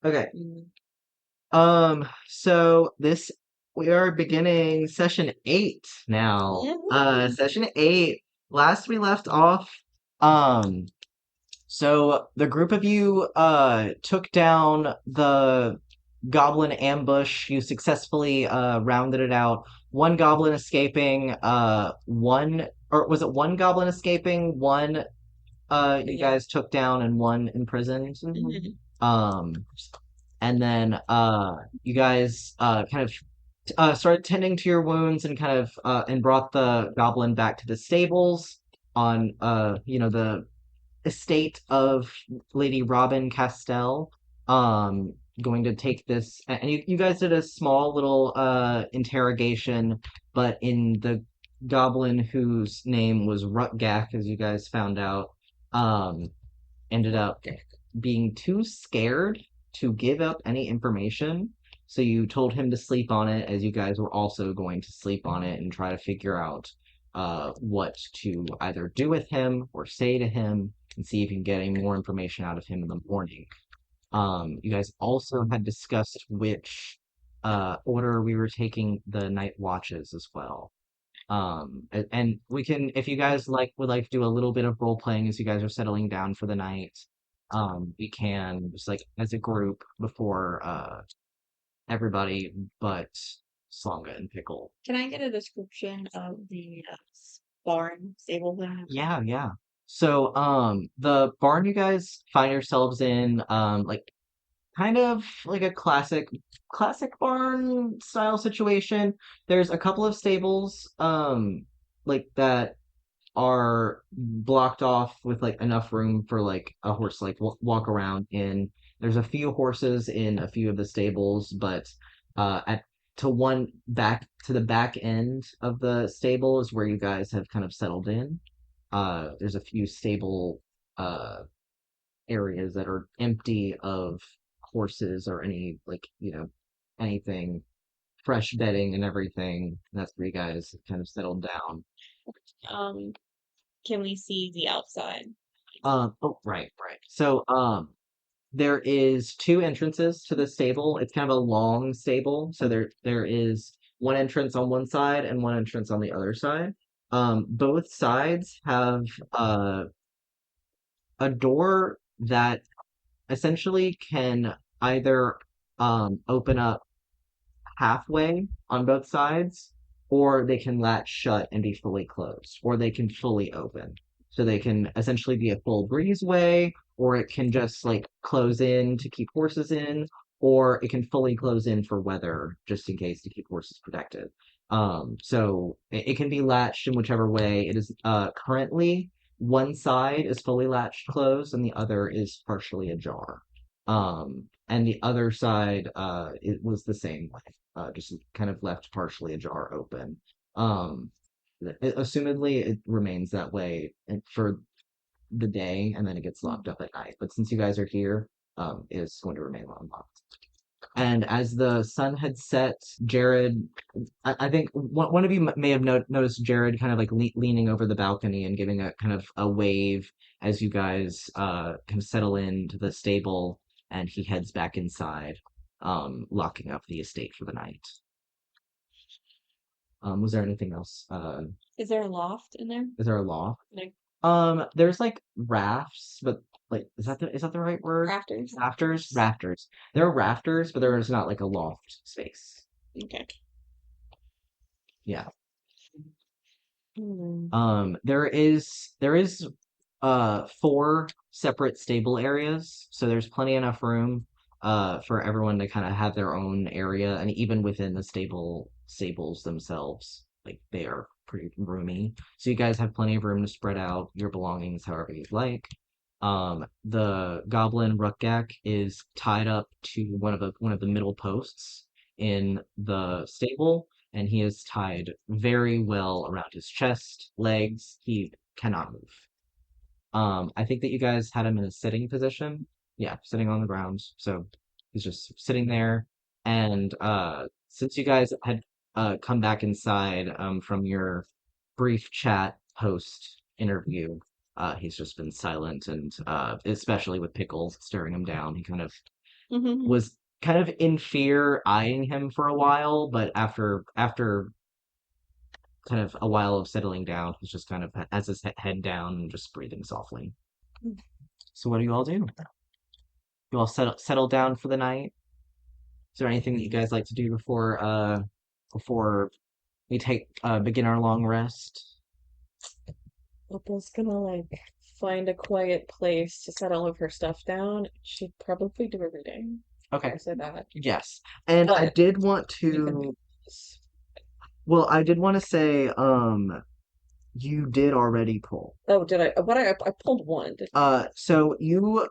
Okay. Mm. So this we are beginning session 8 now. Woohoo. Session 8. Last we left off, um, so the group of you took down the goblin ambush. You successfully rounded it out. One goblin escaping, one or was it one goblin escaping, one you Yeah. guys took down and one imprisoned? Mhm. Um and then you guys kind of started tending to your wounds and kind of and brought the goblin back to the stables on the estate of Lady Robin Castell. Going to take this, and you guys did a small little interrogation, but in the goblin whose name was Rutgak, as you guys found out, um, ended up being too scared to give up any information. So you told him to sleep on it, as you guys were also going to sleep on it and try to figure out what to either do with him or say to him and see if you can get any more information out of him in the morning. You guys also had discussed which order we were taking the night watches as well. And we can, if you guys would like to do a little bit of role playing as you guys are settling down for the night, we can just like as a group before everybody but Slonga and Pickle. Can I get a description of the barn stable thing? Yeah, yeah. So, the barn you guys find yourselves in, like kind of like a classic barn style situation. There's a couple of stables, like that are blocked off with like enough room for like a horse to like walk around in. There's a few horses in a few of the stables, but at to one back to the back end of the stable is where you guys have kind of settled in. There's a few stable uh areas that are empty of horses or any like anything fresh bedding and everything. That's where you guys kind of settled down. Um, can we see the outside? Oh, right, right. So, there is two entrances to the stable. It's kind of a long stable, so there is one entrance on one side and one entrance on the other side. Both sides have a door that essentially can either open up halfway on both sides, or they can latch shut and be fully closed, or they can fully open. So they can essentially be a full breezeway, or it can just like close in to keep horses in, or it can fully close in for weather, just in case to keep horses protected. So it can be latched in whichever way. It is currently one side is fully latched closed and the other is partially ajar. And the other side it was the same way, just kind of left partially ajar open. Um, Assumedly, it remains that way for the day, and then it gets locked up at night. But since you guys are here, it's going to remain unlocked. And as the sun had set, Jared, I think one of you may have noticed Jared kind of like leaning over the balcony and giving a kind of a wave as you guys kind of settle into the stable, and he heads back inside, locking up the estate for the night. Was there anything else? Is there a loft in there? Is there a law? Like There's like rafts, but like is that the right word? rafters? Rafters. There are rafters, but there is not like a loft space. Okay. Yeah. Hmm. There is four separate stable areas, so there's plenty enough room for everyone to kind of have their own area, and even within the stables themselves, like they are pretty roomy. So you guys have plenty of room to spread out your belongings however you'd like. The goblin Rukgak is tied up to one of the middle posts in the stable, and he is tied very well around his chest, legs. He cannot move. I think that you guys had him in a sitting position. Yeah, sitting on the ground. So he's just sitting there. And since you guys had come back inside from your brief chat post interview, he's just been silent and especially with Pickles staring him down, he kind of Mm-hmm. was kind of in fear, eyeing him for a while, but after kind of a while of settling down, he's just kind of has his head down and just breathing softly. So what do you all do? You all settle down for the night? Is there anything that you guys like to do before we take begin our long rest? Opal's gonna find a quiet place to set all of her stuff down. She'd probably do a reading. Okay. I'll say that. Yes. And I But did want you can to well, I did want to say you did already pull. Oh, did I? What I pulled one, didn't I? So you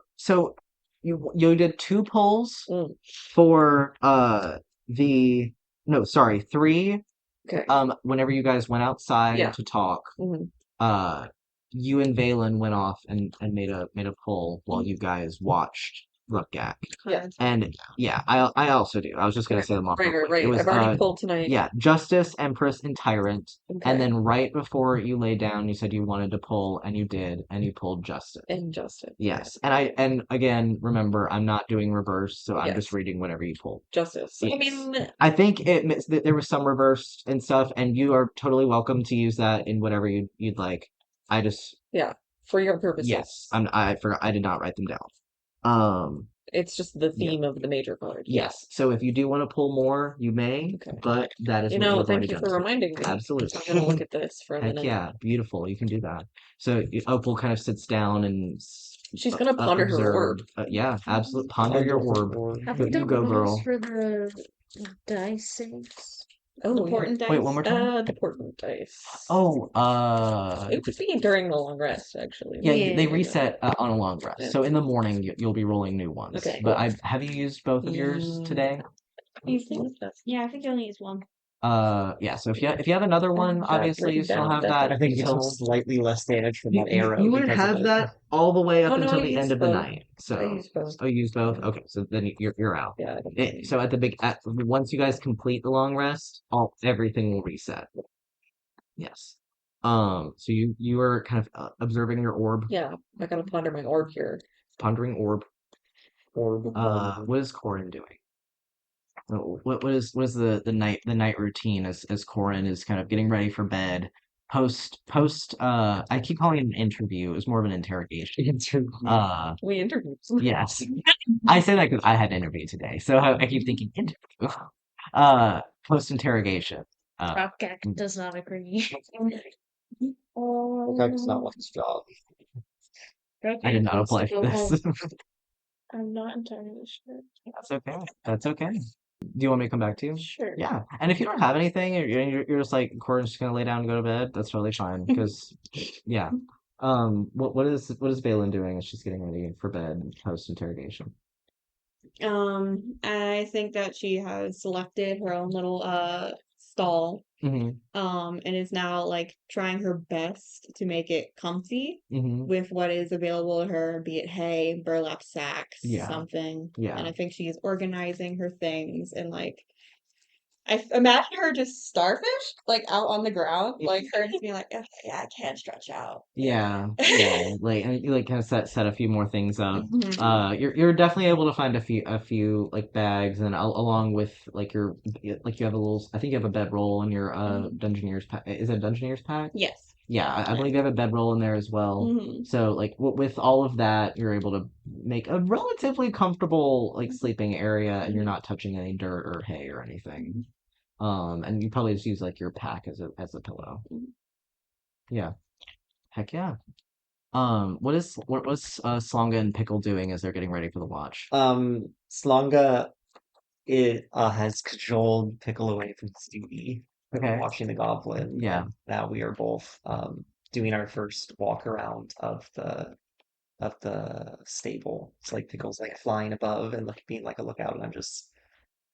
did two pulls Mm, for the no, sorry, three. okay. Whenever you guys went outside Yeah. to talk, Hmm. uh, you and Valen went off and made a pull while Mm-hmm. you guys watched Rupgak. Yeah. And yeah, I also do. I was just gonna Okay. say them off real Right, right, quick. It right. was I've already pulled tonight. yeah, Justice, Empress, and Tyrant. And Okay. then right before you lay down, you said you wanted to pull, and you did, and you pulled Justice. Injustice. Yeah. Yes, and again, remember, I'm not doing reverse, so I'm just Yes. reading whatever you pull. Justice. I Yes. mean, I think there was some reversed and stuff, and you are totally welcome to use that in whatever you'd like. I just yeah, for your yes, purposes. I forgot I did not write them down. Um, It's just the yeah, theme of the major card. yes. So if you do want to pull more, you may, Okay. but that is what you've already Thank you done. for reminding me. Absolutely. I'm gonna look at this for a Heck minute. yeah, beautiful. You can do that. So Opal kind of sits down and She's gonna ponder her observe. orb. Yeah, absolutely. Ponder your orb. Have You, we you done go, rolls girl. for the dice saves? Oh, The yeah. portent Wait, dice? one more time. The portent dice. Oh, It could be during the long rest, actually. yeah, they Yeah. reset on a long rest. Yeah. So in the morning you'll be rolling new ones. Okay, But cool. have you used both of yours today? You think that's Yeah, I think I only used one. Yeah. So if you have another one, obviously you still have that I think it's until just slightly less damage from you, that you, arrow you wouldn't because of have it. that all the way up Oh no, I until the end used of the both. night. I So used both. oh, you used both. Yeah. Okay, so then you're out. Yeah, I don't So once you guys complete the long rest, everything will reset. Yes. So you are kind of observing your orb, Yeah, I gotta ponder my orb here. pondering orb. Or What is Corin doing? What is the night routine as Corin is kind of getting ready for bed? Post I keep calling it an interview. It was more of an interrogation. We interviewed. Yes. I say that because I had an interview today, so I keep thinking interview. Post interrogation. Rockgak does not agree. that's not what's job. I did Rockgak not wants apply to for go this. home. I'm not entirely sure. That's okay. That's okay. Do you want me to come back to you? Sure. Yeah. And if you don't have anything, you're just like Corin's just gonna lay down and go to bed. That's totally fine. Because yeah. What is Valen doing as she's getting ready for bed post interrogation? I think that she has selected her own little stall, Mm-hmm. and is now trying her best to make it comfy Mm-hmm. with what is available to her, be it hay, burlap sacks, Yeah. something. Yeah. And I think she's organizing her things and I imagine her just starfish, out on the ground, her just being like, "Okay, yeah, I can't stretch out." Yeah, yeah, and you kind of set a few more things up. Mhm. You're definitely able to find a few like bags, and along with your you have a little. I think you have a bedroll in your Dungeoneer's pack. Is it a Dungeoneer's pack? Yes. Yeah, I believe you have a bedroll in there as well. Hmm. So with all of that, you're able to make a relatively comfortable sleeping area, and you're not touching any dirt or hay or anything. And you probably just use your pack as a pillow. Yeah. Heck yeah. What's Slonga and Pickle doing as they're getting ready for the watch? Slanga has cajoled Pickle away from Stewie Okay. watching the goblin. Yeah. And now we are both doing our first walk around of the stable. It's like Pickle's flying above and being like a lookout, and I'm just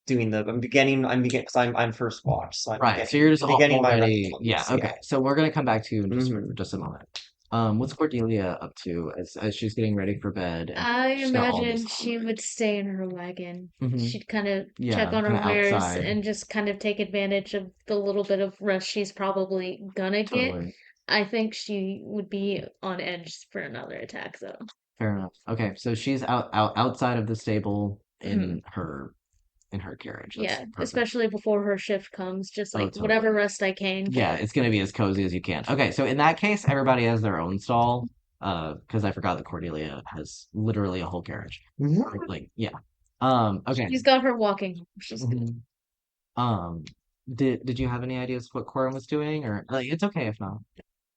doing I'm beginning because I'm first watch, so I'm Right. So you're just beginning my already rounds, yeah. Okay. So we're gonna come back to you in just for Mhm. just a moment. What's Cordelia up to as she's getting ready for bed and I she's got all this imagine she would stay in her wagon. Mhm. She'd kind of check Yeah, on her kind of wares outside. and just kind of take advantage of the little bit of rest she's probably gonna get. Totally. I think she would be on edge for another attack, though. Fair enough. Okay, so she's outside of the stable. in her carriage. That's Yeah, perfect. especially before her shift comes, just Oh, like whatever totally. rest I can Yeah, get. it's gonna be as cozy as you can. Okay, so in that case, everybody has their own stall. Because I forgot that Cordelia has literally a whole carriage. Like, yeah. Okay. She's got her walking. She's good. Mhm. Um, did you have any ideas what Corin was doing, or like it's okay if not.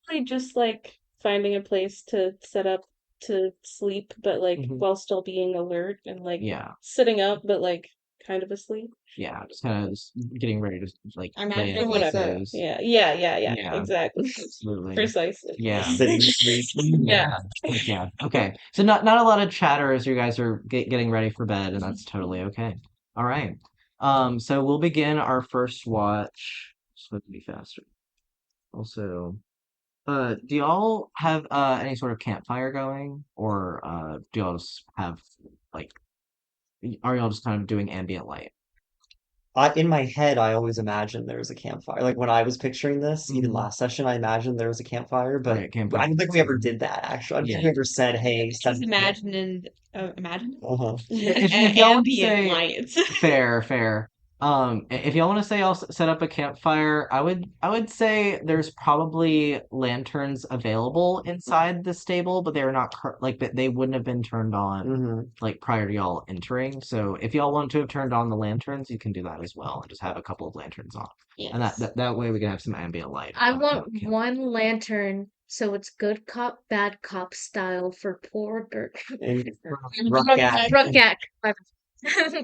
Really just like finding a place to set up to sleep, but like Mhm. while still being alert and like Yeah, sitting up, but like kind of asleep. yeah, just kind of just getting ready to like I lay imagine in Or like whatever. a pieces. Yeah. Yeah, Exactly. absolutely. Precisely. Yeah. City sleep. Yeah. Yeah. Heck yeah. Okay. So not a lot of chatter as you guys are getting ready for bed, and that's totally okay. All right. So we'll begin our first watch. Supposed to be faster. Also, do y'all have any sort of campfire going, or do y'all just have like are y'all just kind of doing ambient light? In my head, I always imagined there was a campfire. Like when I was picturing this, even Hmm. last session, I imagined there was a campfire, but Okay, campfire. I don't think we ever did that, actually. I don't Yeah. think we ever said, hey, set Just imagine Uh-huh. If y'all want to ambient say lights. fair, fair. If y'all want to say I'll set up a campfire, I would say there's probably lanterns available inside the stable, but they're not like they wouldn't have been turned on Hmm. like prior to y'all entering. So if y'all want to have turned on the lanterns, you can do that as well, and just have a couple of lanterns on, and that Yes. that, that way we can have some ambient light I to have want a campfire. one lantern so it's good cop, bad cop style for poor Dirk. And Ruck- Ruckgat. Ruckyak.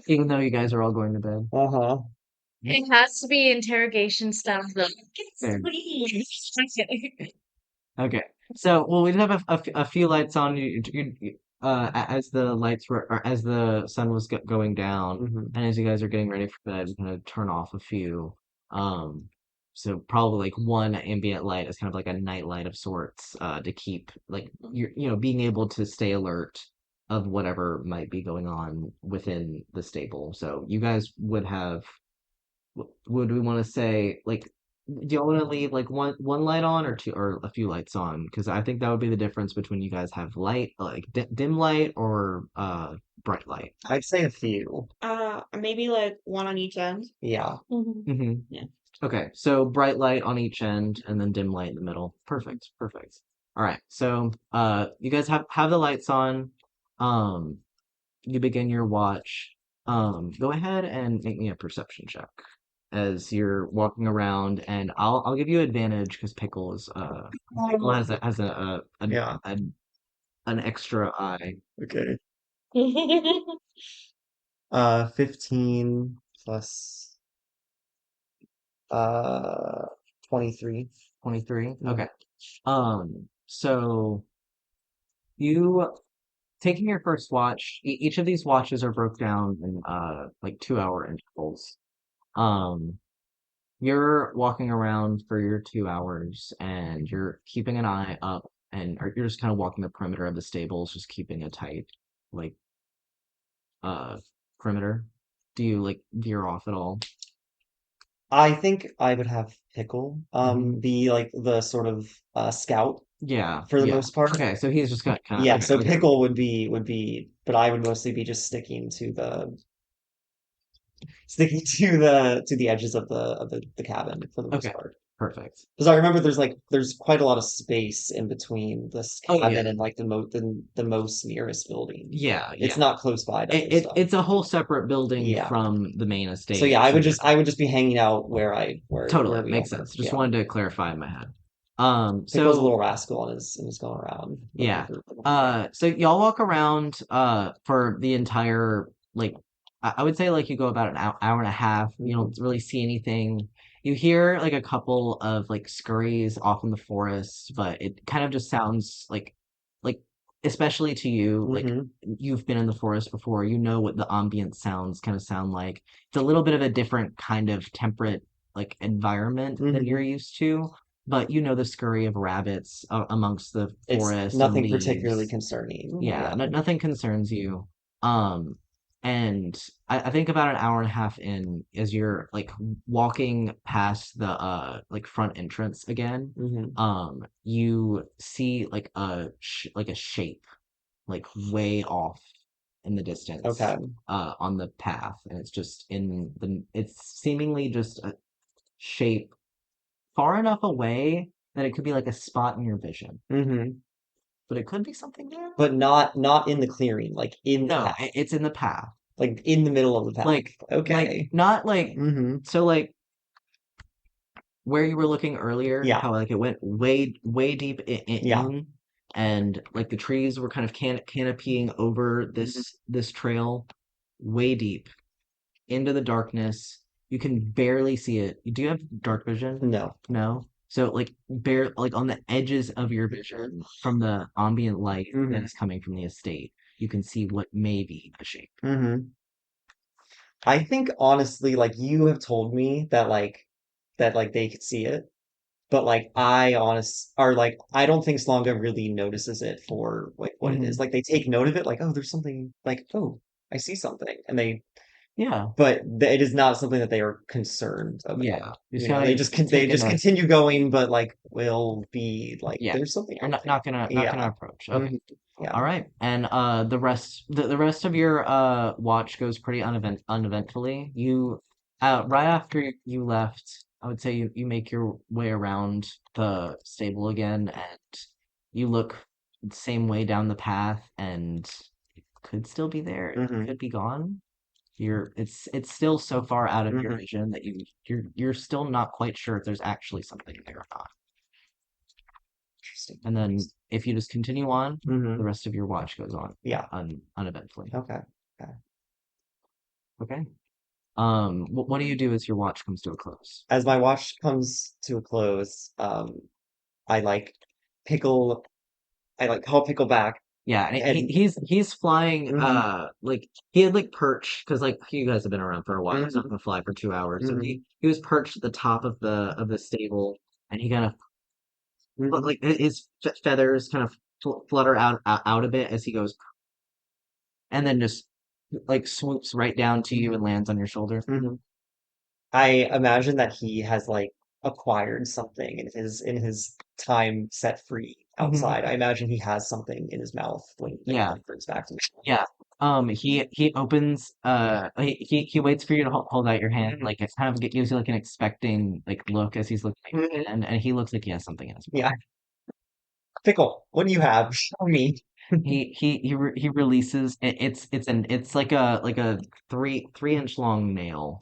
Even though you guys are all going to bed. Uh-huh. It has to be interrogation style though. Fair. Please. Okay. So, well, we did have a few lights on as the lights were, or as the sun was going down, Hmm. and as you guys are getting ready for bed, we're gonna turn off a few. Um, so probably like one ambient light is kind of like a night light of sorts, to keep like being able to stay alert of whatever might be going on within the stable. So you guys would have would we want to say like do y'all want to leave like one light on or two or a few lights on? Because I think that would be the difference between you guys have light like dim light or bright light. I'd say a few. Maybe like one on each end. Yeah. Hmm. Yeah. Okay, so bright light on each end and then dim light in the middle. Perfect, perfect. All right, so you guys have the lights on. Um, you begin your watch. Go ahead and make me a perception check as you're walking around, and I'll give you advantage because Pickle has Yeah. an extra eye. Okay. 15 plus 23. 23. Mhm. Okay. So you taking your first watch. Each of these watches are broke down in like 2 hour intervals. Um, You're walking around for your 2 hours and you're keeping an eye up and or you're just kind of walking the perimeter of the stables, just keeping a tight like uh perimeter. Do you like veer off at all? I think I would have Pickle Hmm. be like the sort of scout Yeah, for the yeah. most part. Okay, so he's just got kind of Yeah, okay, so okay. Pickle would be, but I would mostly be just sticking to the edges of the cabin for the most Okay, part. perfect. Because I remember there's quite a lot of space in between this Oh yeah. cabin and like the most nearest building. Yeah, It's yeah. not close by to other stuff. It's a whole separate building Yeah. from the main So estate. yeah, So yeah, I would just be hanging out where I where totally we makes are. sense. Just Yeah. wanted to clarify in my head. Pickle's a So little rascal and is going around looking yeah. for. So y'all walk around for the entire like I would say like you go about an hour and a half. You Hmm. don't really see anything. You hear like a couple of like scurries off in the forest, but it kind of just sounds like especially to you, like Hmm. you've been in the forest before, you know what the ambient sounds kind of sound like. It's a little bit of a different kind of temperate like environment than you're Hmm. used to, but you know the scurry of rabbits amongst the It's forest and nothing particularly leaves. concerning. Yeah, Yeah. nothing concerns you. Um, and I think about an hour and a half in, as you're like walking past the like front entrance again, Hmm. you see like like a shape like way off in the distance, Okay. on the path, and it's seemingly just a shape far enough away that it could be like a spot in your vision, Mm-hmm. but it could be something there. But not in the clearing, like in the No, path, it's in the path, like in the middle of the path. like Okay. not like Mm-hmm. so like where you were looking earlier, Yeah. how like it went way deep Yeah. in, and like the trees were kind of canopying over Mhm. this trail, way deep into the darkness. You can barely see it. Do you have dark vision? No. No. So like like on the edges of your vision from the ambient light that Mm-hmm. is coming from the estate, you can see what may be a shape. Mm-hmm. I think honestly, like you have told me that like they could see it, but like I don't think Slonga really notices it for like what it is. Hmm. Like they take note of it, like, oh, there's something like, oh, I see something. And Yeah. it is not something that they are concerned Yeah. about. You just They taking just a continue going, but like will be like yeah. there's something You're out there. not Yeah. gonna approach. Okay. Mhm. Yeah. All right. And the rest of your watch goes pretty uneventfully. You right after you left, I would say you make your way around the stable again, and you look the same way down the path, and it could still be there. It Hmm. could be gone. It's still so far out of your Hmm. vision that you're still not quite sure if there's actually something there or not. Interesting. And then if you just continue on, the Hmm. rest of your watch goes on Yeah. uneventfully. Okay. Okay. Okay. What do you do as your watch comes to a close? As my watch comes to a close, I like pickle. I like call pickle back Yeah, and and. he's flying. Hmm. Like he had like perched because like you guys have been around for a while. He's not Hmm. gonna fly for 2 hours, so Hmm. he was perched at the top of the stable, and he kind of Hmm. like his feathers kind of flutter out a bit as he goes, and then just like swoops right down to you and lands on your shoulder. Hmm. I imagine that he has like acquired something in his time set free Hmm. outside. I imagine he has something in his mouth when he Yeah, like brings back to me. yeah. He opens. He waits for you to hold out your hand. Mhm. Like it's kind of gives you like an expecting like look as he's looking at your Mhm. hand, and he looks like he has something in his mouth. Yeah. Pickle, what do you have? Show me. He releases it's like a 3 inch long nail.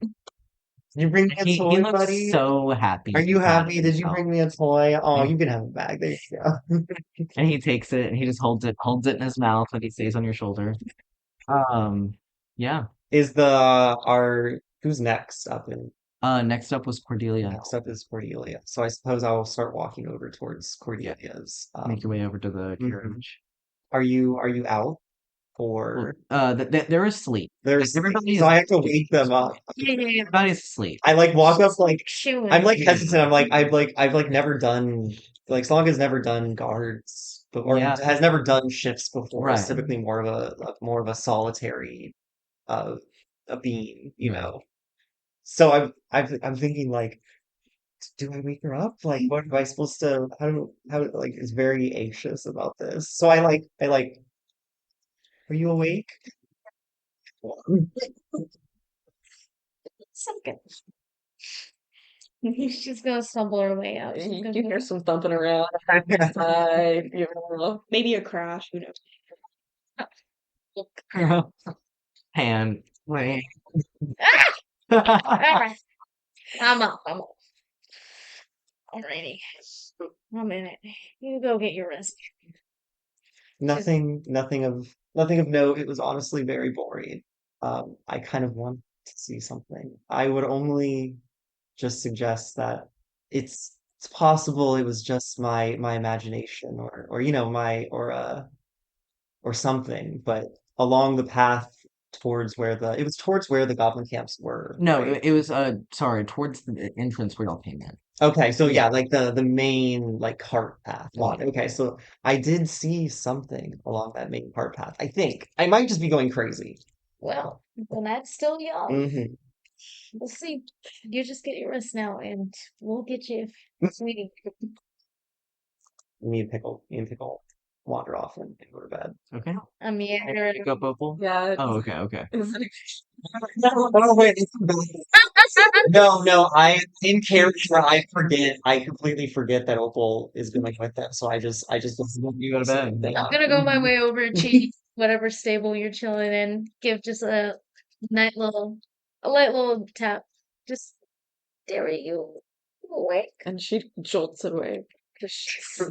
Did you bring me a He toy, looks buddy? so happy Are and you proud of happy? Did you himself. bring me a toy? Oh, And you can have it back. There you go. and he takes it and he just holds it in his mouth and he stays on your shoulder. Um, yeah. Is the our who's next up in Next up was Cordelia. next up is Cordelia. So I suppose I'll start walking over towards Yeah, Cordelia's. make your way over to the Mhm. carriage. Are you out Well, or they're asleep. Like there's everybody so is I have to wake them up. yeah, everybody's asleep. I like walk up like I'm Chewing. like Yeah, hesitant. I've like never done like Slonga's never done guards but or yeah, has never done shifts before. It's right, typically more of a solitary uh a being, you right. know. So I'm thinking like, do I wake her up? Like what am I supposed to how like is very anxious about this. So I like, are you awake? It's okay. She's gonna stumble her way out. She's You gonna hear go. some thumping around outside, maybe a crash, who knows? Hand. Wait. Ah! Alright. I'm up. I'm up. Alrighty. 1 minute. You go get your rest. She's Nothing of note. It was honestly very boring. I kind of want to see something. I would only just suggest that it's possible it was just my imagination or you know my or something, but along the path towards where the it was towards where the goblin camps were, No, right? it was sorry, towards the entrance where y'all came in. Okay, so Yeah, yeah, like the main like cart path yeah. on. Okay, so I did see something along that main cart path. I think I might just be going crazy. well, the night's still young. Hmm. We'll see. You just get your rest now, and we'll get you, sweetie. Me and pickle, me and pickle. wander off and go to bed. Okay. I mean, Pick up Opal. Yeah, Oh, okay, okay. No, wait, no, in character, I forget, I completely forget that Opal is going with them, so I just You go to bed. I'm gonna go my way over to whatever stable you're chilling in. Give just a light little tap. Just stare at you. You awake? and she jolts awake because she's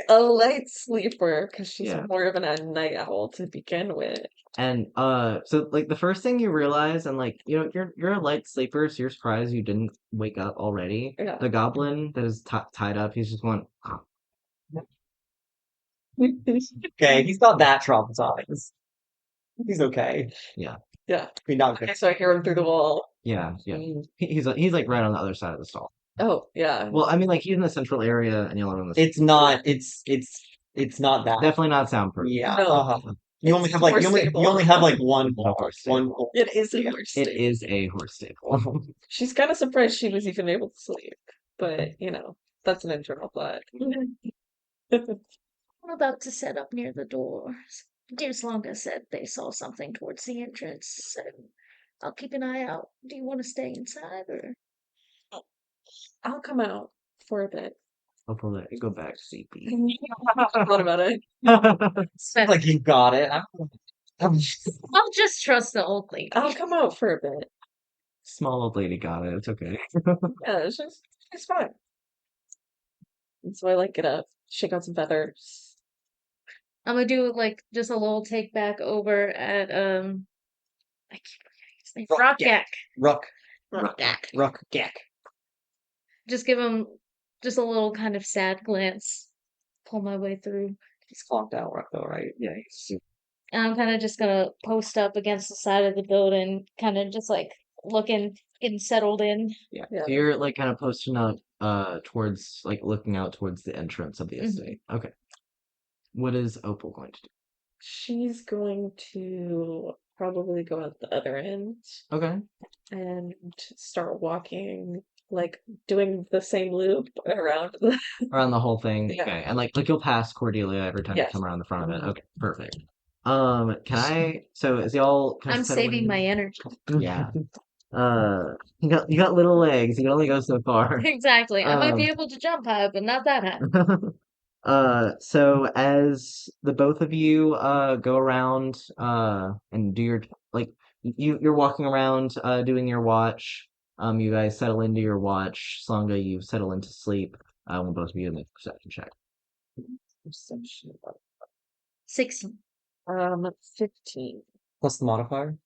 a light sleeper because she's Yeah. more of a night owl to begin with. And so like the first thing you realize, and like you're a light sleeper, so you're surprised you didn't wake up already. Yeah. The goblin that is tied up, he's just going. Okay, he's not that traumatized. He's okay. Yeah, Yeah. I mean, not Okay, good. so I hear him through the wall. yeah. Mm. He's like right on the other side of the stall. Oh, yeah. Well, I mean, like he's in the central area, and you're on the It's not, it's not that. definitely not soundproof. Yeah. No. Uh-huh. You only It's have like, more you stable. only have like one No wall. horse One stable. wall. It is a Yeah. horse It stable. is a horse stable. She's kind of surprised she was even able to sleep, but that's an internal thought. I'm about to set up near the door. Dear Slonga said they saw something towards the entrance, so I'll keep an eye out. Do you want to stay inside or? I'll come out for a bit. Hopefully, let it go back sleepy. What about it? Seems like you got it. I'm I'll just trust the old lady. I'll come out for a bit. Small old lady got it. It's okay. Yeah, she's fine. And so I like get up, shake out some feathers. I'm gonna do like just a little take back over at I keep forgetting his name. Rockyak. Ruck. Rockyak. Ruck. Gack. Just give him just a little kind of sad glance. Pull my way through. He's clocked out, Ruck, though, right? Yeah. And I'm kind of just gonna post up against the side of the building, kind of just like looking, getting settled in. Yeah. Yeah. So you're like kind of posting up towards like looking out towards the entrance of the Mhm. estate. Okay. What is Opal going to do? She's going to probably go out the other end Okay. and start walking, like doing the same loop around the. Around the whole thing. Yeah. Okay. And like you'll pass Cordelia every time you Yes. come around the front of it. Mhm. Okay, perfect. Can I so is y'all kind I'm of settling saving in? my energy. Yeah. You got little legs. You can only go so far. Exactly. I might Um be able to jump high, but not that high. So as the both of you go around and do your like you're walking around doing your watch. You guys settle into your watch. Slanga, you settle into sleep. When both of you make a perception check. Perception. 16. 15. Plus the modifier.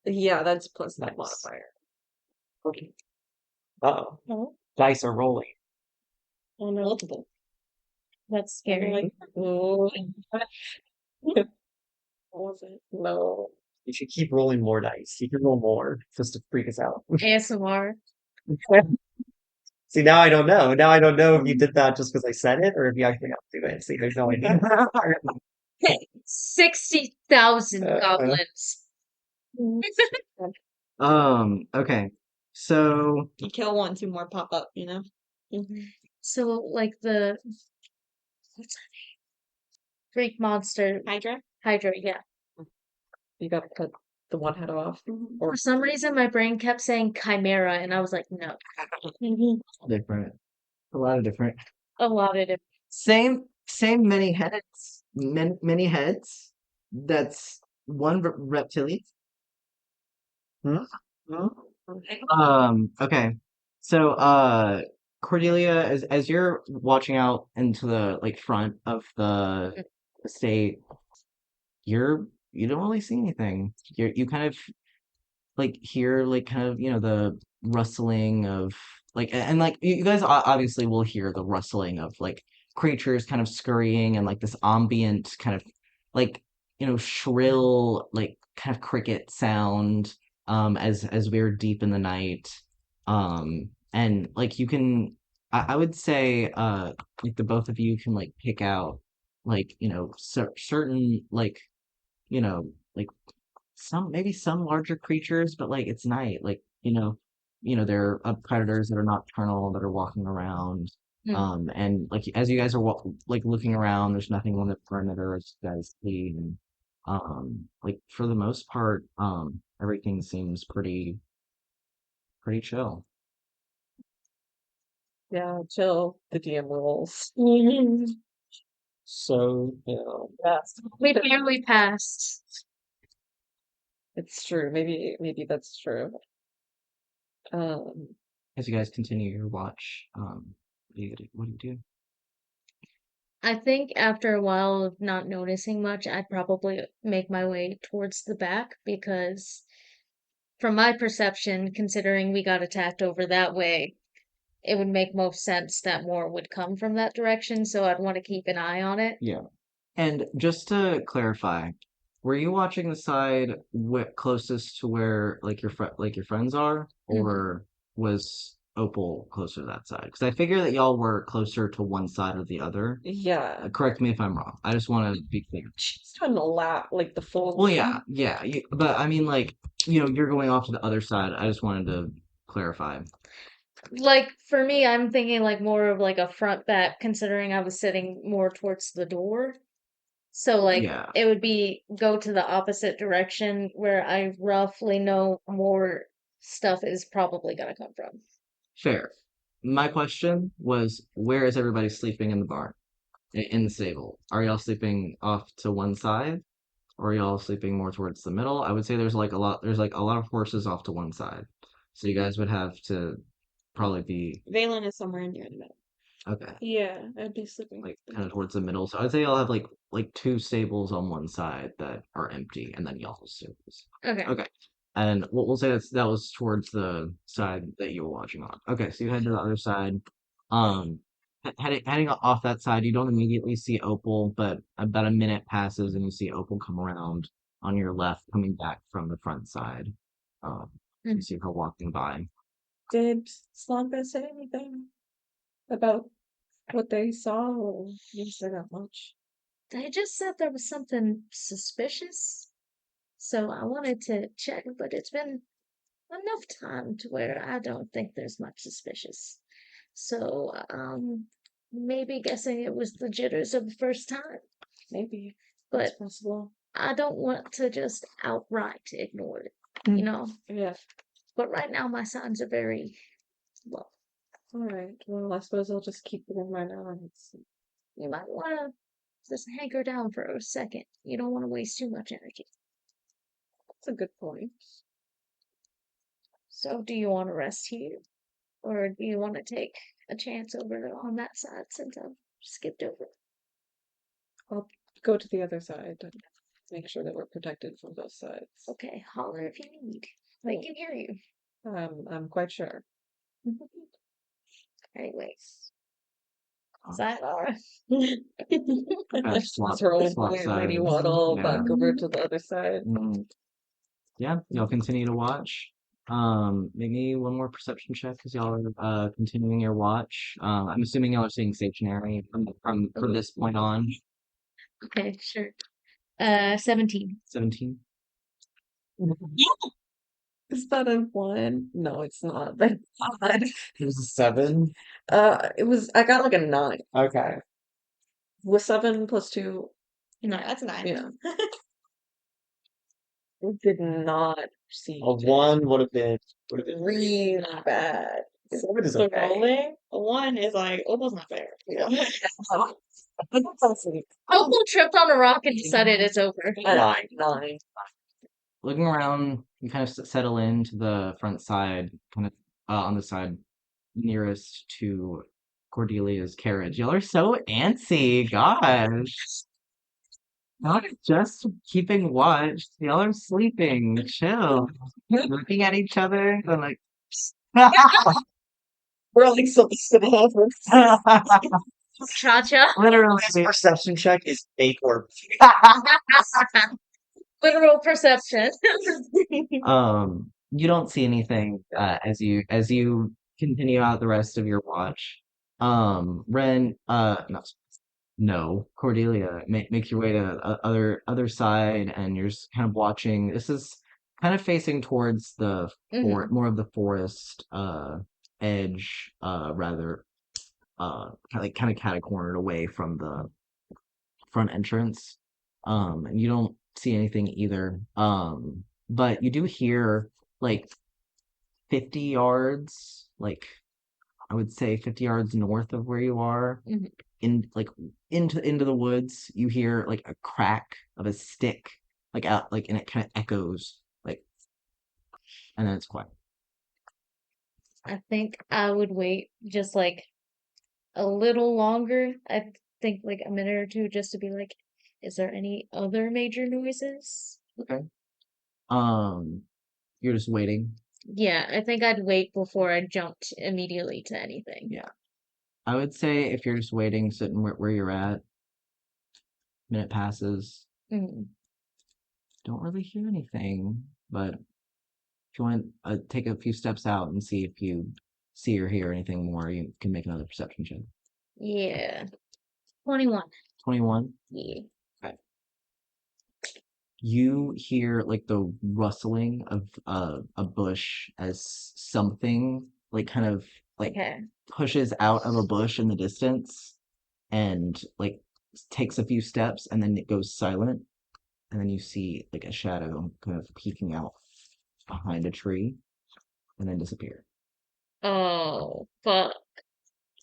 Yeah, that's plus that Nice. modifier. Okay. Uh-oh. Oh, Dice are rolling. oh no. Multiple. That's I'm scary. like, oh. What was it? No. You should keep rolling more dice. You can roll more just to freak us out. ASMR. See, now I don't know. Now I don't know if you did that just because I said it or if you actually have to do it. See, there's no idea. 60,000 goblins. Okay. So You kill one, two more pop up, So, like what's that name? Greek monster. Hydra? Hydra, yeah. You gotta cut the one head off. For some reason, my brain kept saying chimera, and I was like, no. different. A lot of different. A lot of it. Same many heads. Many heads. That's one reptilian. Hmm? Okay. So, Cordelia, as you're watching out into the like front of the estate, you don't really see anything. You kind of like hear like kind of the rustling of like and like you guys obviously will hear the rustling of like creatures kind of scurrying and like this ambient kind of like shrill like kind of cricket sound as we're deep in the night and like you can I would say like the both of you can like pick out like certain like like some larger creatures, but like it's night. Like there are predators that are nocturnal that are walking around. And like as you guys are like looking around, there's nothing on the perimeter as you guys see, and like for the most part, everything seems pretty chill. Yeah, chill. The DM rules. So, Yes, We barely passed. it's true. Maybe that's true. Um, As you guys continue your watch, what do you do? I think after a while of not noticing much, I'd probably make my way towards the back because, from my perception, considering we got attacked over that way, it would make most sense that more would come from that direction, so I'd want to keep an eye on it. Yeah. And just to clarify, were you watching the side closest to where like your friends are, Mhm. or was Opal closer to that side? Because I figure that y'all were closer to one side or the other. yeah, Correct me if I'm wrong. I just want to be clear. she's doing a lap, like the full. Well, yeah, but I mean, like, you're going off to the other side. I just wanted to clarify. Like, for me, I'm thinking like more of like a front back, considering I was sitting more towards the door. So, like, Yeah, it would be go to the opposite direction where I roughly know more stuff is probably gonna come from. fair. My question was, where is everybody sleeping in the barn, in the stable? Are y'all sleeping off to one side? Or are y'all sleeping more towards the middle? I would say there's like a lot of horses off to one side. So you guys would have to probably be Valen is somewhere near the middle. okay, Yeah, I'd be sleeping. like kind of towards the middle. So I'd say y'all have like two stables on one side that are empty, and then y'all's stables. Okay. Okay. And we'll say that was towards the side that you were watching on. Okay, so you head to the other side. Um, heading off that side, you don't immediately see Opal, but about a minute passes and you see Opal come around on your left, coming back from the front side. You Mm. see her walking by. Did Slumber say anything about what they saw, or didn't say that much? They just said there was something suspicious, so I wanted to check, but it's been enough time to where I don't think there's much suspicious. So, maybe guessing it was the jitters of the first time, Maybe that's but possible. I don't want to just outright ignore it, Mm. you know? Yeah. But right now my signs are very low. All right. Well, I suppose I'll just keep it in my eyes. You might want to just hanker down for a second. You don't want to waste too much energy. That's a good point. So, do you want to rest here? Or do you want to take a chance over on that side since I've skipped over? I'll go to the other side and make sure that we're protected from both sides. Okay, holler if you need. They can hear you. I'm quite sure. Anyways, sayonara. Swap, Her own swap lady sides. waddle Yeah. back over to the other side. Yeah, y'all continue to watch. Make me one more perception check because y'all are continuing your watch. I'm assuming y'all are staying stationary from this point on. Okay, sure. 17. 17. Is that a one? No, it's not. That's odd. it was a 7. I got like a 9. Okay. With 7 plus 2, No, that's a 9. Yeah. it did not see A 1 would have been really bad. 7 is So okay. rolling, a 1 is like almost not fair. Yeah. Opal tripped on a rock and decided it's over. 9. Looking around, you kind of settle into the front side, kind of on the side nearest to Cordelia's carriage. Y'all are so antsy, gosh. Not just keeping watch. Y'all are sleeping. Chill. Looking at each other. I'm like, We're like something's gonna happen. Cha-cha. literally. This perception check is fake or Literal perception. You don't see anything as you continue out the rest of your watch. Ren, no, Cordelia, make your way to other side, and you're just kind of watching. This is kind of facing towards the Mhm. more of the forest edge, rather. kind of catacornered away from the front entrance. And you don't see anything either. But you do hear like 50 yards, like I would say 50 yards north of where you are, Mhm. in like into the woods, you hear like a crack of a stick, like out like and it kind of echoes, like, and then it's quiet. I think I would wait just like a little longer. I think like a minute or two just to be like, is there any other major noises? Okay. Um, you're just waiting. Yeah, I think I'd wait before I jumped immediately to anything. Yeah. I would say if you're just waiting, sitting where you're at, minute passes, Mm. don't really hear anything. But if you want to take a few steps out and see if you see or hear anything more, you can make another perception check. Yeah. 21. 21. Yeah. Okay. You hear like the rustling of a bush as something like kind of like Okay. pushes out of a bush in the distance and like takes a few steps and then it goes silent and then you see like a shadow kind of peeking out behind a tree and then disappear. Oh, fuck.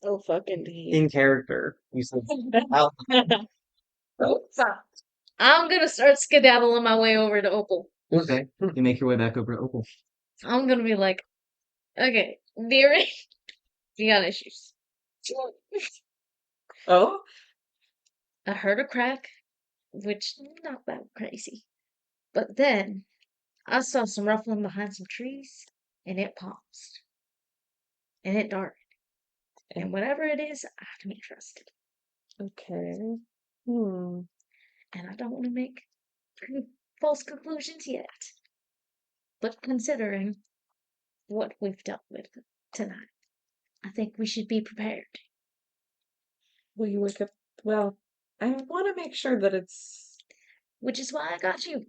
Oh, fucking D. In character, you said out. Oh, fuck. I'm gonna start skedaddling my way over to Opal. Okay. You make your way back over to Opal. I'm gonna be like, okay, dearie, you got issues. Oh, I heard a crack, which not that crazy. But then I saw some ruffling behind some trees, and it paused, and it darted. And whatever it is, I have to be trusted. okay. Hmm. And I don't want to make false conclusions yet. But considering what we've dealt with tonight, I think we should be prepared. Will you wake up? Well, I want to make sure that it's. Which is why I got you.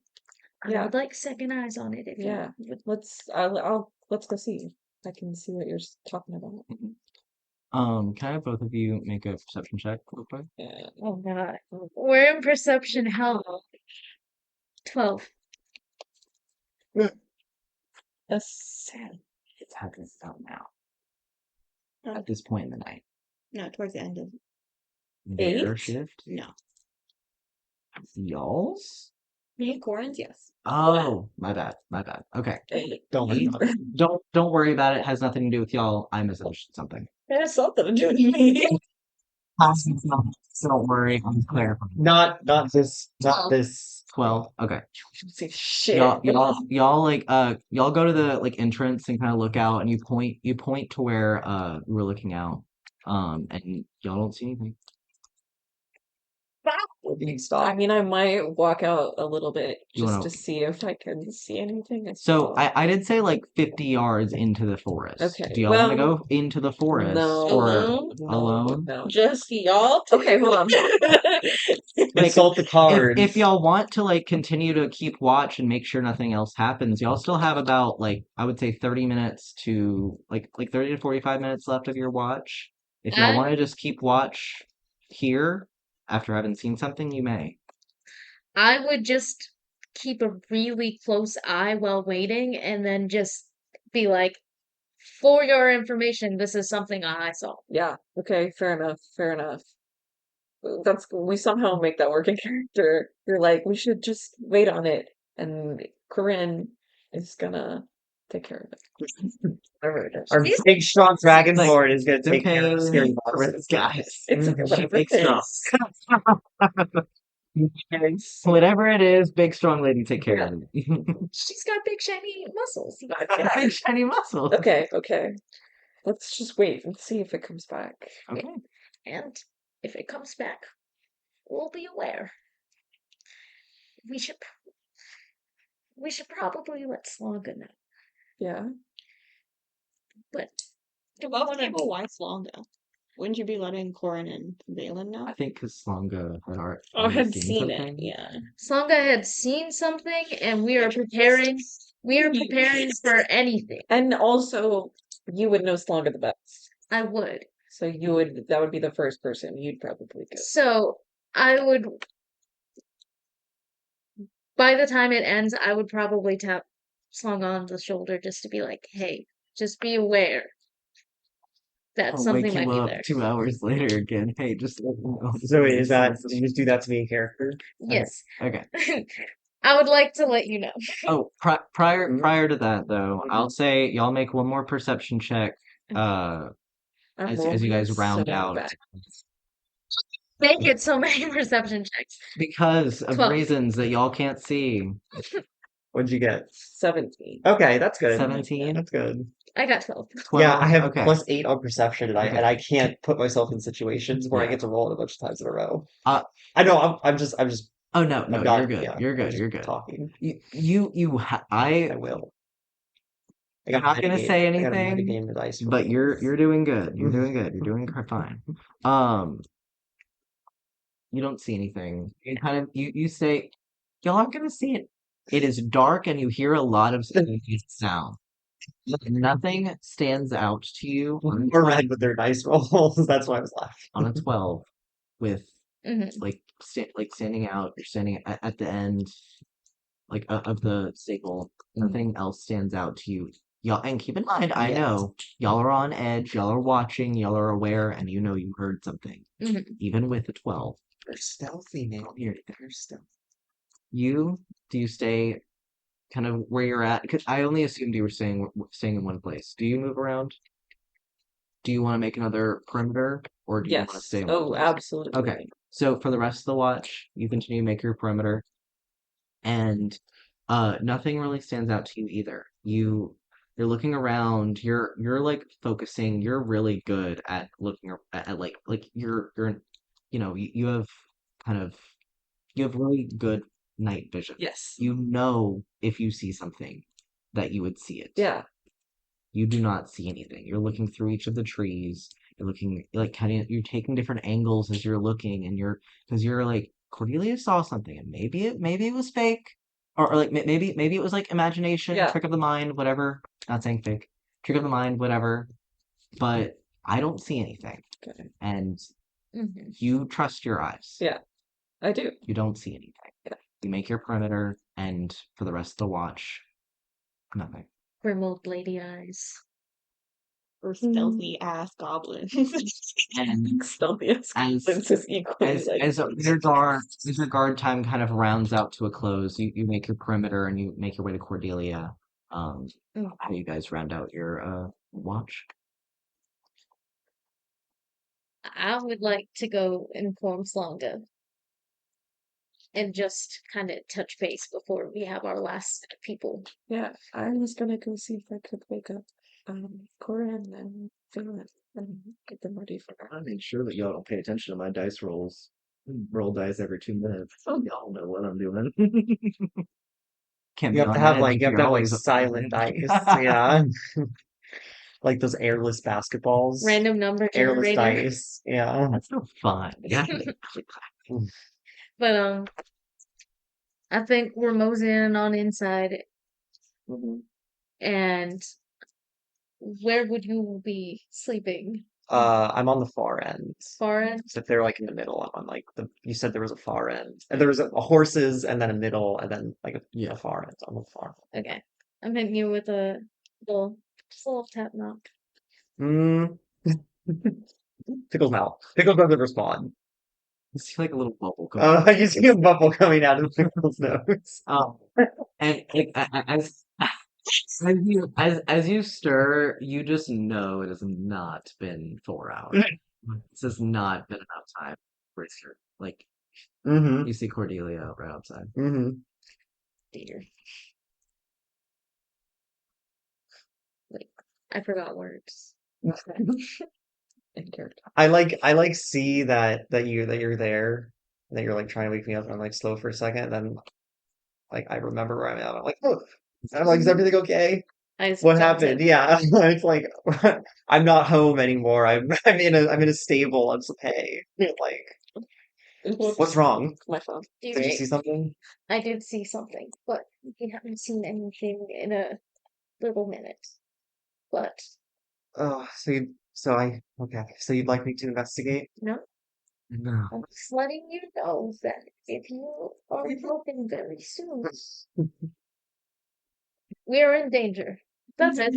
I Yeah. would like second eyes on it if Yeah. you would. Let's go see. I can see what you're talking about. Can I have both of you make a perception check real quick? Yeah. Oh god. We're in perception hell. 12. That's sad. It's happening out now. Oh. At this point in the night. No, towards the end of Their 8? shift? No. Y'all's? Me and Corin's, yes. Oh, my bad. My bad. Okay. 8. Don't worry about it. Don't worry about it. Has nothing to do with y'all. I misunderstood something. It has something to do with me. So don't worry. I'm clarifying. Not this. Not Oh. this. 12. Okay. Say shit. Y'all like y'all go to the like entrance and kind of look out and you point to where we're looking out. And y'all don't see anything. Being I stopped. mean, I might walk out a little bit You just wanna- to see if I can see anything. I So suppose. I did say like 50 yards into the forest. Okay, Do y'all want to well, go into the forest no. or No, alone? no. Just y'all. Okay, hold on. Like, Insult the cards. if y'all want to like continue to keep watch and make sure nothing else happens, y'all still have about like I would say 30 minutes to like 30 to 45 minutes left of your watch. If y'all want to just keep watch here after having seen something, you may. I would just keep a really close eye while waiting and then just be like, for your information, this is something I saw. Yeah, okay, fair enough, fair enough. We somehow make that work in character. You're like, we should just wait on it, and Corinne is gonna take care of it. Whatever it is. Our She's- big strong dragon like, lord is gonna It's take care okay, of scary Corvus, guys. It's okay, She whatever big it strong. is. Whatever it is, big strong lady, take care of it. She's got big shiny muscles. Big shiny muscles. Okay, okay. Let's just wait and see if it comes back. Okay. And if it comes back, we'll be aware. We should probably let Slonga know. Yeah. But do we Well, want to? why Slonga? Wouldn't you be letting Corin and Valen know? I think because Slonga had Oh, I had seen seen something. it, yeah. Slonga had seen something, and we are preparing. We are preparing for anything. And also, you would know Slonga the best. I would. So that would be the first person you'd probably go. So I would, by the time it ends, I would probably tap Slung on the shoulder just to be like, hey, just be aware that I'll wake something might you be up there. 2 hours later again. Hey, just let me know. So wait, is that you just do that to me in character? Yes. Okay. I would like to let you know. Oh, prior to that though, Mhm. I'll say y'all make one more perception check. Uh, I'm as you rolling guys round so out, bad. Make it so many perception checks. because of 12. reasons that y'all can't see. What'd you get? 17. Okay, that's good. 17, That's good. I got 12. Yeah, 12. I have Okay. +8 on perception, and Okay. I can't put myself in situations where I Yeah. get to roll it a bunch of times in a row. Uh, I know. I'm just. oh no, I'm no, not. you're good. Yeah, You're I'm good. just You're good. talking. I I will. I I'm got not gonna say I got to anything, metagame the dice but you're doing good. You're roll. doing good. You're doing fine. Um, you don't see anything. You kind of you say, y'all aren't gonna see it. It is dark and you hear a lot of sound. Nothing stands out to you Or red with their dice rolls. That's why I was laughing. on a 12 with Hmm. like standing out. You're standing at the end like of the staple. Nothing else stands out to you. Y'all, and keep in mind, I Yes. know y'all are on edge, y'all are watching, y'all are aware, and you know you heard something. Hmm. Even with the 12. They're stealthy, man. Here, They're stealthy. do you stay kind of where you're at? Because I only assumed you were staying in one place. Do you move around? Do you want to make another perimeter, or do you want to Yes. stay in one Oh, place? absolutely. Okay. So for the rest of the watch, you continue to make your perimeter, and nothing really stands out to you either. You're looking around. You're like focusing. You're really good at looking at like you're you have kind of you have really good night vision. Yes. You know if you see something that you would see it. Yeah. You do not see anything. You're looking through each of the trees. You're looking like kind of you're taking different angles as you're looking, and because you're like Cordelia saw something, and maybe it was fake, or like maybe it was like imagination, Yeah. trick of the mind, whatever. Not saying fake, trick of the mind, whatever. But I don't see anything, Okay. and Hmm. you trust your eyes. Yeah. I do. You don't see anything. Yeah. You make your perimeter, and for the rest of the watch, nothing. Remote lady eyes. Or stealthy ass goblins. And Stealthy ass as goblins is equally as like. as your guard time kind of rounds out to a close, you make your perimeter and you make your way to Cordelia. Mm. How you guys round out your watch? I would like to go inform Slonga and just kind of touch base before we have our last people. Yeah, I was gonna go see if I could wake up Corin and Phelan and get them ready for I make sure that y'all don't pay attention to my dice rolls. Roll dice every 2 minutes. Y'all know what I'm doing. Can't You be have to on have edge like if you have you're to have like always silent dice. Yeah. Like those airless basketballs. Random number Airless generator. dice. Yeah. That's no fun. Yeah. But I think we're moseying on inside. And where would you be sleeping? I'm on the far end. Far end? So if they're like in the middle, I'm on like you said there was a far end. And there was a horses and then a middle and then like Yeah. a far end. I'm on the far. Okay. I'm hitting you with a just a little tap knock. Mm. Pickles mouth. Pickles doesn't respond. You see like a little bubble coming. I can see a bubble coming out of Pickles' nose. And as you stir, you just know it has not been 4 hours. This has not been enough time for sure. Like Mm-hmm. you see Cordelia right outside. Mm-hmm. Dear. Wait, I forgot words. in character. I like see that you're there, and that you're like trying to wake me up, and I'm like slow for a second, and then like I remember where I'm at. I'm like, oh, I'm like, is everything okay? I just What jumped happened? in. Yeah, it's like I'm not home anymore. I'm in a stable. I'm so hey, like what's wrong? My phone. Did you see something? I did see something, but we haven't seen anything in a little minute. But Oh, so Okay. So you'd like me to investigate? No, No. I'm just letting you know that if you are helping very soon, we are in danger. That's it.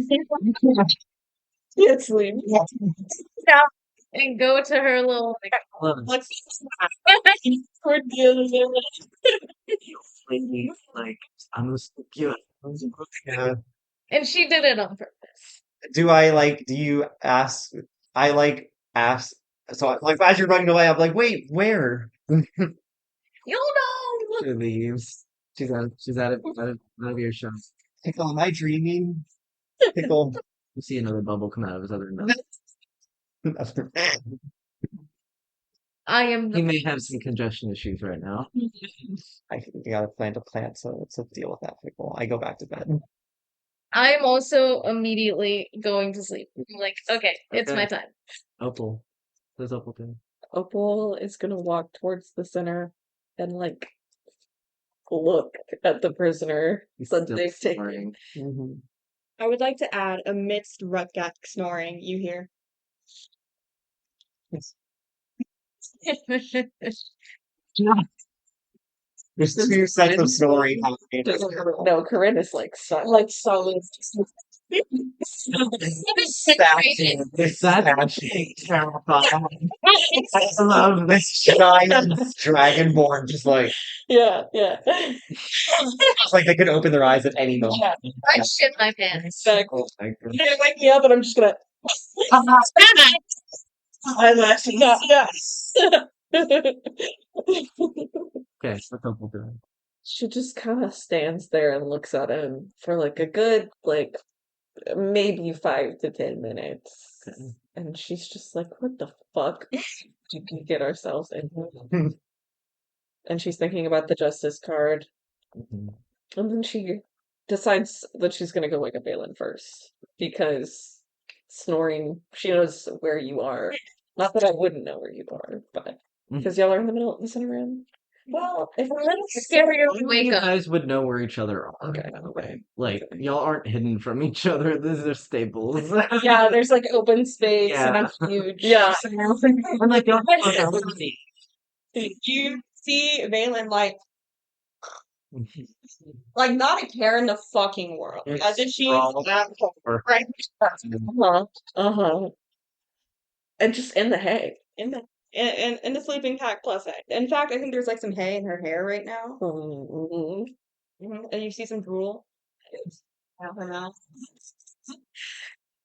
Can't sleep. Now and go to her little What's Cordelia? Lady, like, I'm a cute. Yeah. and she did it on purpose. Do you ask, I like ask, so like as you're running away, I'm like, wait, where? You know. She leaves. She's out of earshot. Pickle, am I dreaming? Pickle. You see another bubble come out of his other mouth. I am He the may have some congestion issues right now. I gotta plan to plant, so deal with that, Pickle. I go back to bed. I'm also immediately going to sleep. I'm like, okay, it's my Okay. time. Opal. What does Opal do? Opal is gonna walk towards the center and like look at the prisoner He's that still they've taken. snoring. Mhm. I would like to add, amidst Rutgak snoring, you hear. There's two sets of snoring happening. No, Corinne is like solid. Stacking. This That's terrifying. I love this giant dragonborn just like Yeah, yeah. it's like they could open their eyes at any moment. Yeah, I shit my pants. exactly. Oh my god. You're gonna wake me up and I'm just gonna eyelash. Yeah, yeah. Okay, what's Opal doing? She just kind of stands there and looks at him for like a good, like, maybe 5 to 10 minutes. Okay. And she's just like, what the fuck did we get ourselves into? And she's thinking about the justice card. Mhm. And then she decides that she's gonna go wake up Balin first. Because snoring, she knows where you are. Not that I wouldn't know where you are, but because y'all are in the middle of the center room. Well, if I'm not Scarier to You wake up. guys would know where each other are, Okay, by the way. okay, Like, okay. y'all aren't hidden from each other. These are staples. Yeah, there's like open space and Yeah. I'm huge. Yeah. I'm like, y'all You see Valen like not a care in the fucking world. As if she's Sprawl at home, over. right? Uh-huh. Uh-huh. And just in the hay. In the in the sleeping pack plus hay. In fact, I think there's like some hay in her hair right now. Mhm. And you see some drool out her mouth.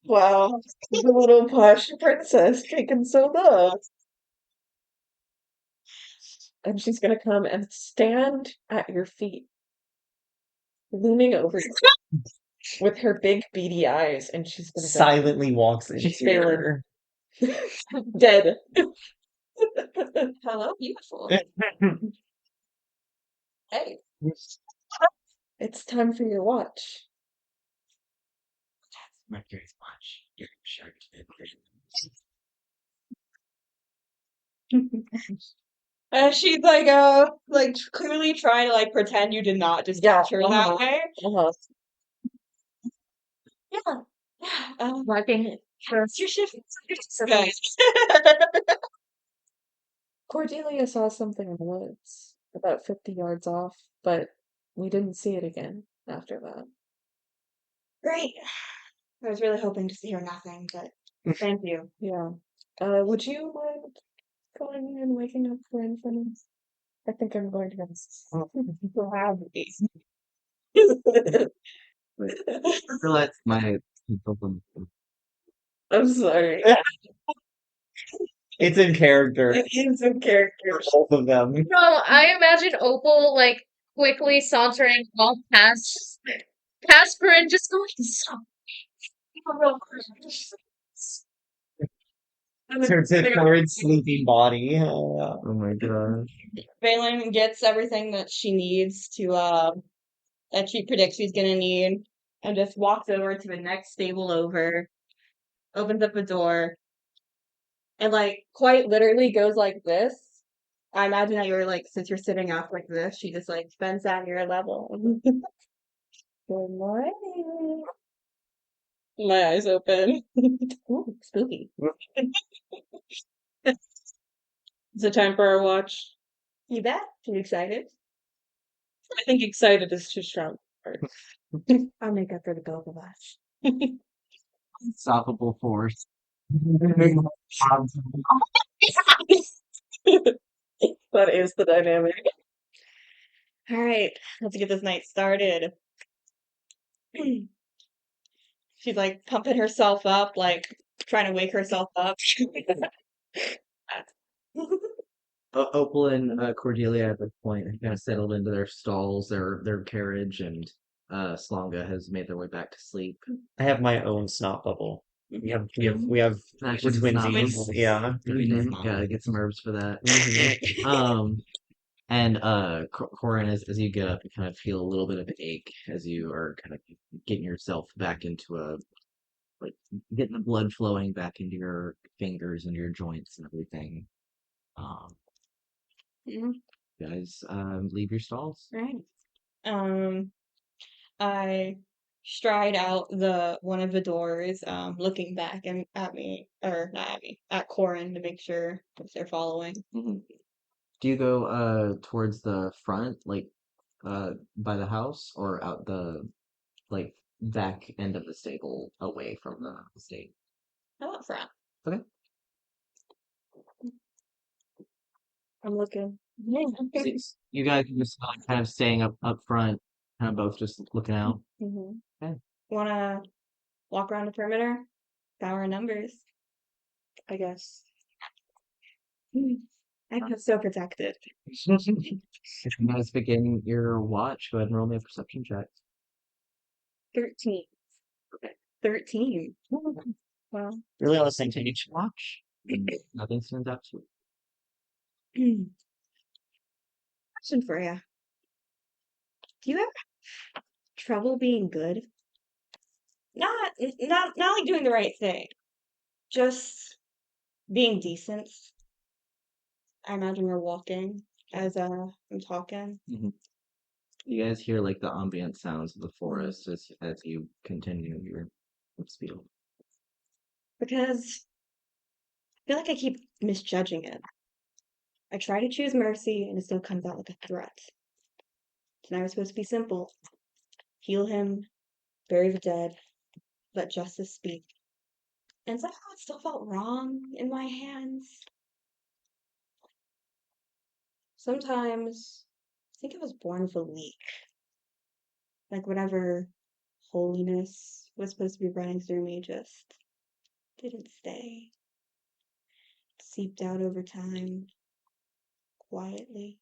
Wow. The little plush princess taking soda. And she's gonna come and stand at your feet, looming over you with her big beady eyes, and she's gonna go, Silently walks in she's here. dead. Hello, beautiful. Hey, it's time for your watch. Mercury's watch. You're sure. She's like clearly trying to like pretend you did not just Yeah, catch her that way. Uh-huh. Yeah. Yeah. Wiping her. It's your shift. Okay. Cordelia saw something in the woods, about 50 yards off, but we didn't see it again after that. Great. I was really hoping to see her nothing, but thank you. Yeah. Would you mind going and waking up Corinne for me? I think I'm going to go gladly. Relax my. I'm sorry. It's in character It is a character. for both of them. No, I imagine Opal like quickly sauntering off past Casper and just going, "Stop." Turns it current sleeping body. Oh my god. Valen gets everything that she needs to that she predicts she's gonna need and just walks over to the next stable over, opens up a door, and like quite literally goes like this. I imagine that you're like since you're sitting up like this, she just like bends down your level. Good morning. My eyes open. Ooh, spooky. Is it time for our watch? You bet. You excited? I think excited is too strong. I'll make up for the both of us. Unstoppable force. That is the dynamic. All right, let's get this night started. She's like pumping herself up, like trying to wake herself up. Opal and Cordelia at this point have kind of settled into their stalls, their carriage, and Slonga has made their way back to sleep. I have my own snot bubble. We have Actually, we're it's not twinsies. bubbles. Yeah. Gotta get some herbs for that. Mhm. And Corin, as you get up, you kind of feel a little bit of an ache as you are kind of getting yourself back into a like getting the blood flowing back into your fingers and your joints and everything. Um, Mhm. guys, leave your stalls. Right. Um, I stride out the one of the doors, looking back and at me, or not at me, at Corin to make sure if they're following. Mhm. Do you go towards the front, like by the house, or out the like back end of the stable away from the estate? How up front? Okay. I'm looking. You guys are just kind of staying up front, kind of both just looking out. Mm-hmm. Okay. Wanna walk around the perimeter? Power in numbers. I guess. I feel so protected. If you guys begin your watch, go ahead and roll me a perception check. 13. 13. Well, Really on the same page. Each watch, nothing stands out to question for you. Do you have trouble being good? Not like doing the right thing. Just being decent. I imagine we're walking as I'm talking. you. You guys hear like the ambient sounds of the forest as you continue your speed. Because I feel like I keep misjudging it. I try to choose mercy and it still comes out like a threat. Tonight was supposed to be simple. Heal him, bury the dead, let justice speak. And somehow it still felt wrong in my hands. Sometimes I think I was born for weak. Like whatever holiness was supposed to be running through me just didn't stay. It seeped out over time, quietly.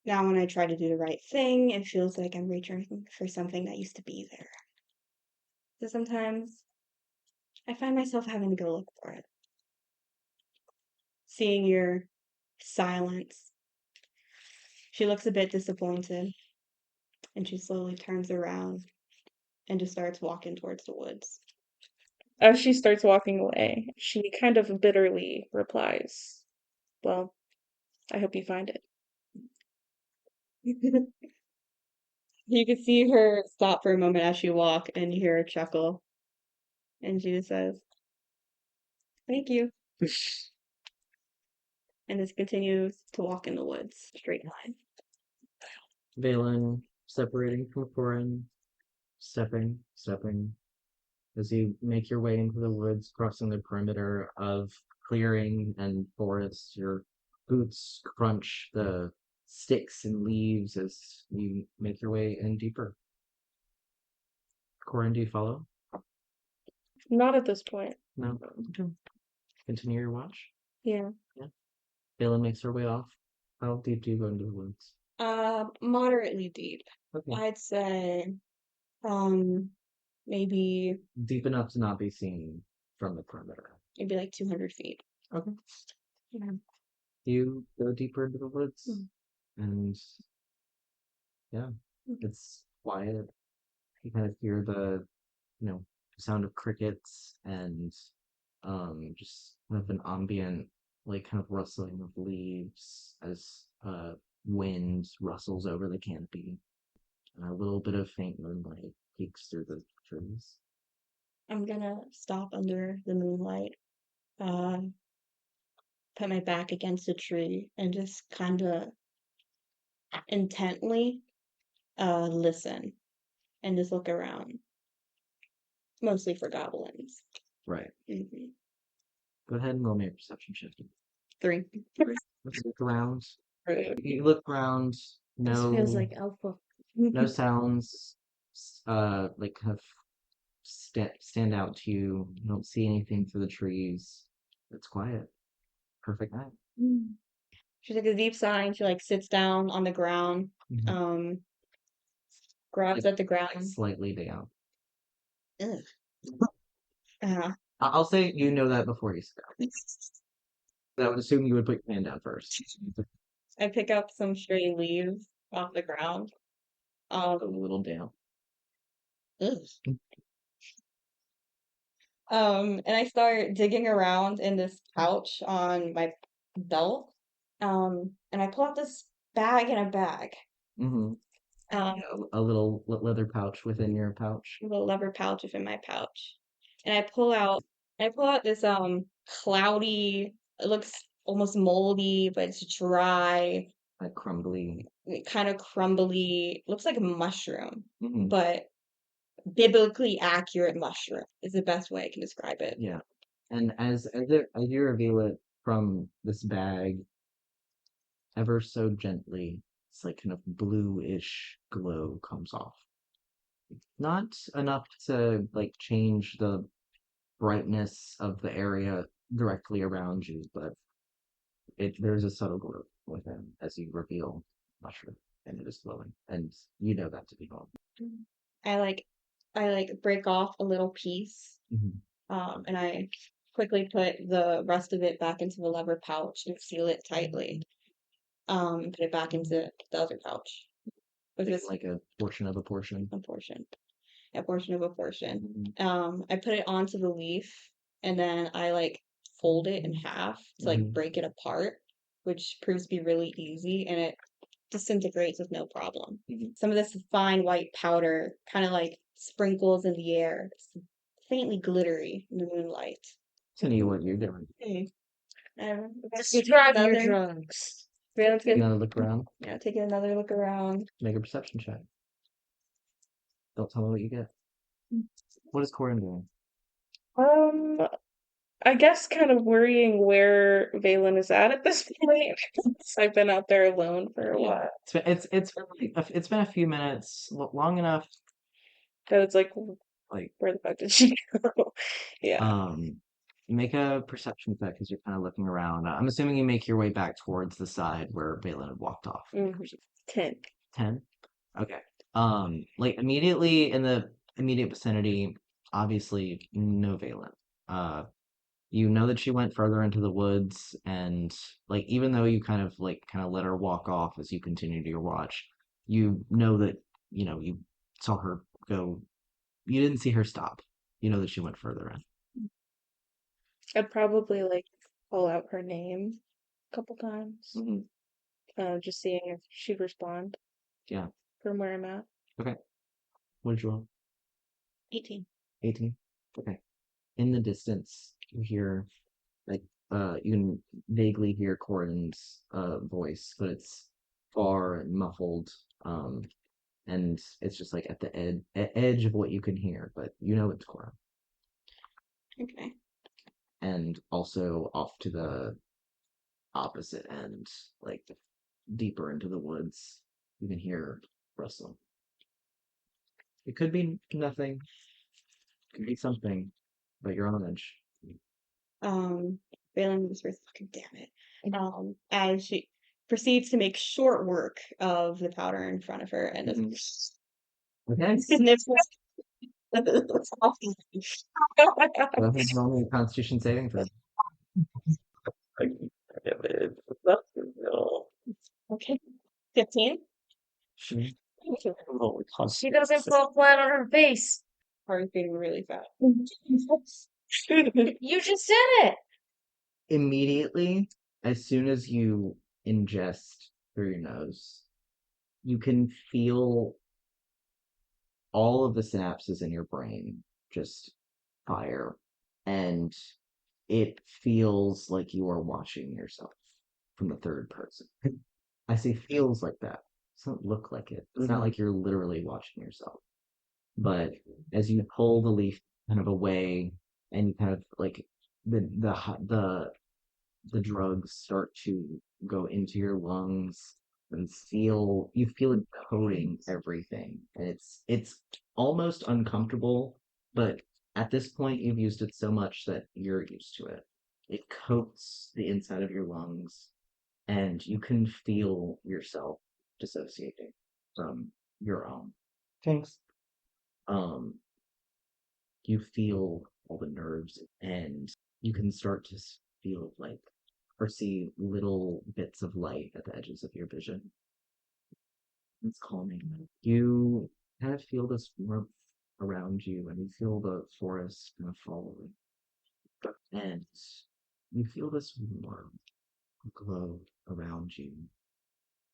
Now when I try to do the right thing, it feels like I'm reaching for something that used to be there. So sometimes I find myself having to go look for it. Seeing your silence, she looks a bit disappointed and she slowly turns around and just starts walking towards the woods. As she starts walking away, she kind of bitterly replies, "Well, I hope you find it." You can see her stop for a moment as she walk and you hear her chuckle. And she just says, "Thank you." And just continues to walk in the woods, straight line. Valen separating from Corin, stepping, as you make your way into the woods, crossing the perimeter of clearing and forest. Your boots crunch the sticks and leaves as you make your way in deeper. Corin, do you follow? Not at this point. No. Okay. Continue your watch. Yeah. Yeah. Valen makes her way off. How deep do you go into the woods? Moderately deep. Okay. I'd say, maybe Deep enough to not be seen from the perimeter. like 200 feet. Okay. Yeah. You go deeper into the woods, Mm. and yeah, it's quiet. You kind of hear the, sound of crickets and just kind of an ambient, like kind of rustling of leaves as wind rustles over the canopy. And a little bit of faint moonlight peeks through the trees. I'm gonna stop under the moonlight, uh, put my back against a tree, and just kind of intently listen and just look around, mostly for goblins. Right. Mhm. Go ahead and roll me a perception check. 3. Let's look around. Rude. You look around. This feels No, like alpha. no sounds. Like kind of stand out to you. You don't see anything through the trees. It's quiet. Perfect night. She took a deep sigh and she like sits down on the ground, Mhm. um, grabs Like at the ground. slightly down. Ugh. Uh, I'll say you know that before you sit down. I would assume you would put your hand down first. I pick up some stray leaves off the ground. A little down. Ugh. And I start digging around in this pouch on my belt. And I pull out this bag in a bag. Mm-hmm. Um, A little leather pouch within your pouch. a little leather pouch within my pouch. And I pull out this cloudy, it looks almost moldy, but it's dry, Like crumbly. kind of crumbly, looks like a mushroom, Mm-hmm. but biblically accurate mushroom is the best way I can describe it. Yeah. And as you reveal it from this bag, ever so gently, it's like kind of bluish glow comes off. Not enough to like change the brightness of the area directly around you, but there's a subtle glow within as you reveal mushroom and it is glowing. And you know that to be wrong. I like I like break off a little piece, Mm-hmm. and I quickly put the rest of it back into the leather pouch and seal it tightly. And put it back into the other pouch. With this Like a portion of a portion. a portion of a portion. Mm-hmm. I put it onto the leaf and then I like fold it in half to like Mm-hmm. break it apart, which proves to be really easy and it disintegrates with no problem. Mhm. Some of this fine white powder kind of like sprinkles in the air. It's faintly glittery in the moonlight. Tell you what you're doing. Describe your Another, drugs. Raylan's You gonna, gotta look around, yeah, taking another look around. make a perception check. Don't tell me what you get. What is Corin doing? Um, I guess kind of worrying where Valen is at this point. I've been out there alone for a while. It's been a few minutes, long enough. That it's like, Like where the fuck did she go? Yeah. make a perception check because you're kind of looking around. I'm assuming you make your way back towards the side where Balin had walked off. 10. 10. Okay. Like immediately in the immediate vicinity, obviously no Valen. Uh, you know that she went further into the woods, and like even though you kind of let her walk off as you continue to your watch, you know that you saw her go. You didn't see her stop. You know that she went further in. I'd probably like call out her name a couple times. Hmm. Just seeing if she'd respond Yeah. from where I'm at. Okay. What did you roll? 18. 18. Okay. In the distance, you hear like you can vaguely hear Corin's voice, but it's far and muffled. And it's just like at the edge of what you can hear, but you know it's Corin. Okay. And also off to the opposite end, like deeper into the woods, you can hear rustling. It could be nothing, it could be something, but you're on edge. Valen whispers, fucking damn it. As she proceeds to make short work of the powder in front of her and Mhm. just Okay. sniffs. Go ahead and roll me a Constitution saving throw. Okay. 15. Sure. She doesn't fall flat on her face. Heart is beating really fast. You just said it. Immediately, as soon as you ingest through your nose, you can feel all of the synapses in your brain just fire, and it feels like you are watching yourself from the third person. I say feels like that. It doesn't look like it. It's not like you're literally watching yourself. But as you pull the leaf kind of away, and you kind of like the the drugs start to go into your lungs and you feel it coating everything, and it's almost uncomfortable, but at this point you've used it so much that you're used to it. It coats the inside of your lungs, and you can feel yourself dissociating from your own. Thanks. um you feel all the nerves, and you can start to feel like or see little bits of light at the edges of your vision. It's calming. You kind of feel this warmth around you, and you feel the forest kind of following. And you feel this warm glow around you.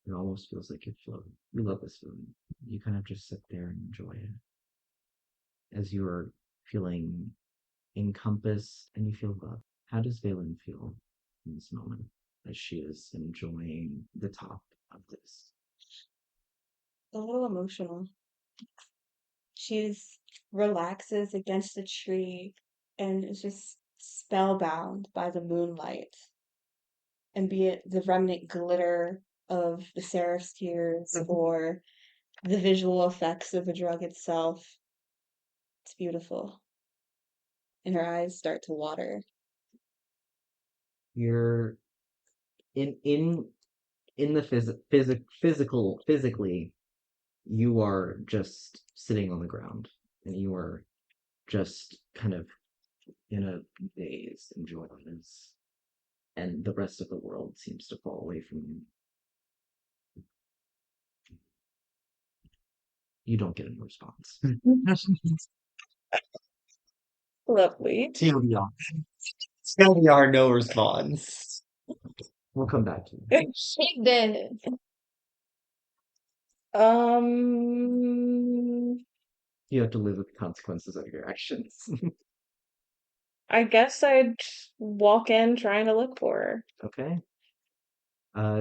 It almost feels like you're floating. You love this feeling. You kind of just sit there and enjoy it as you're feeling encompassed and you feel loved. How does Valen feel in this moment as she is enjoying the top of this? A little emotional. She's relaxes against a tree and is just spellbound by the moonlight, and be it the remnant glitter of the seraph's tears or the visual effects of the drug itself. It's beautiful. And her eyes start to water. You're in in the physically, you are just sitting on the ground, and you are just kind of in a daze enjoying this, and the rest of the world seems to fall away from you. You don't get any response. Lovely. TLDR. TLDR, no response. We'll come back to you. She did. Um, You have to live with the consequences of your actions. I guess I'd walk in trying to look for her. Okay.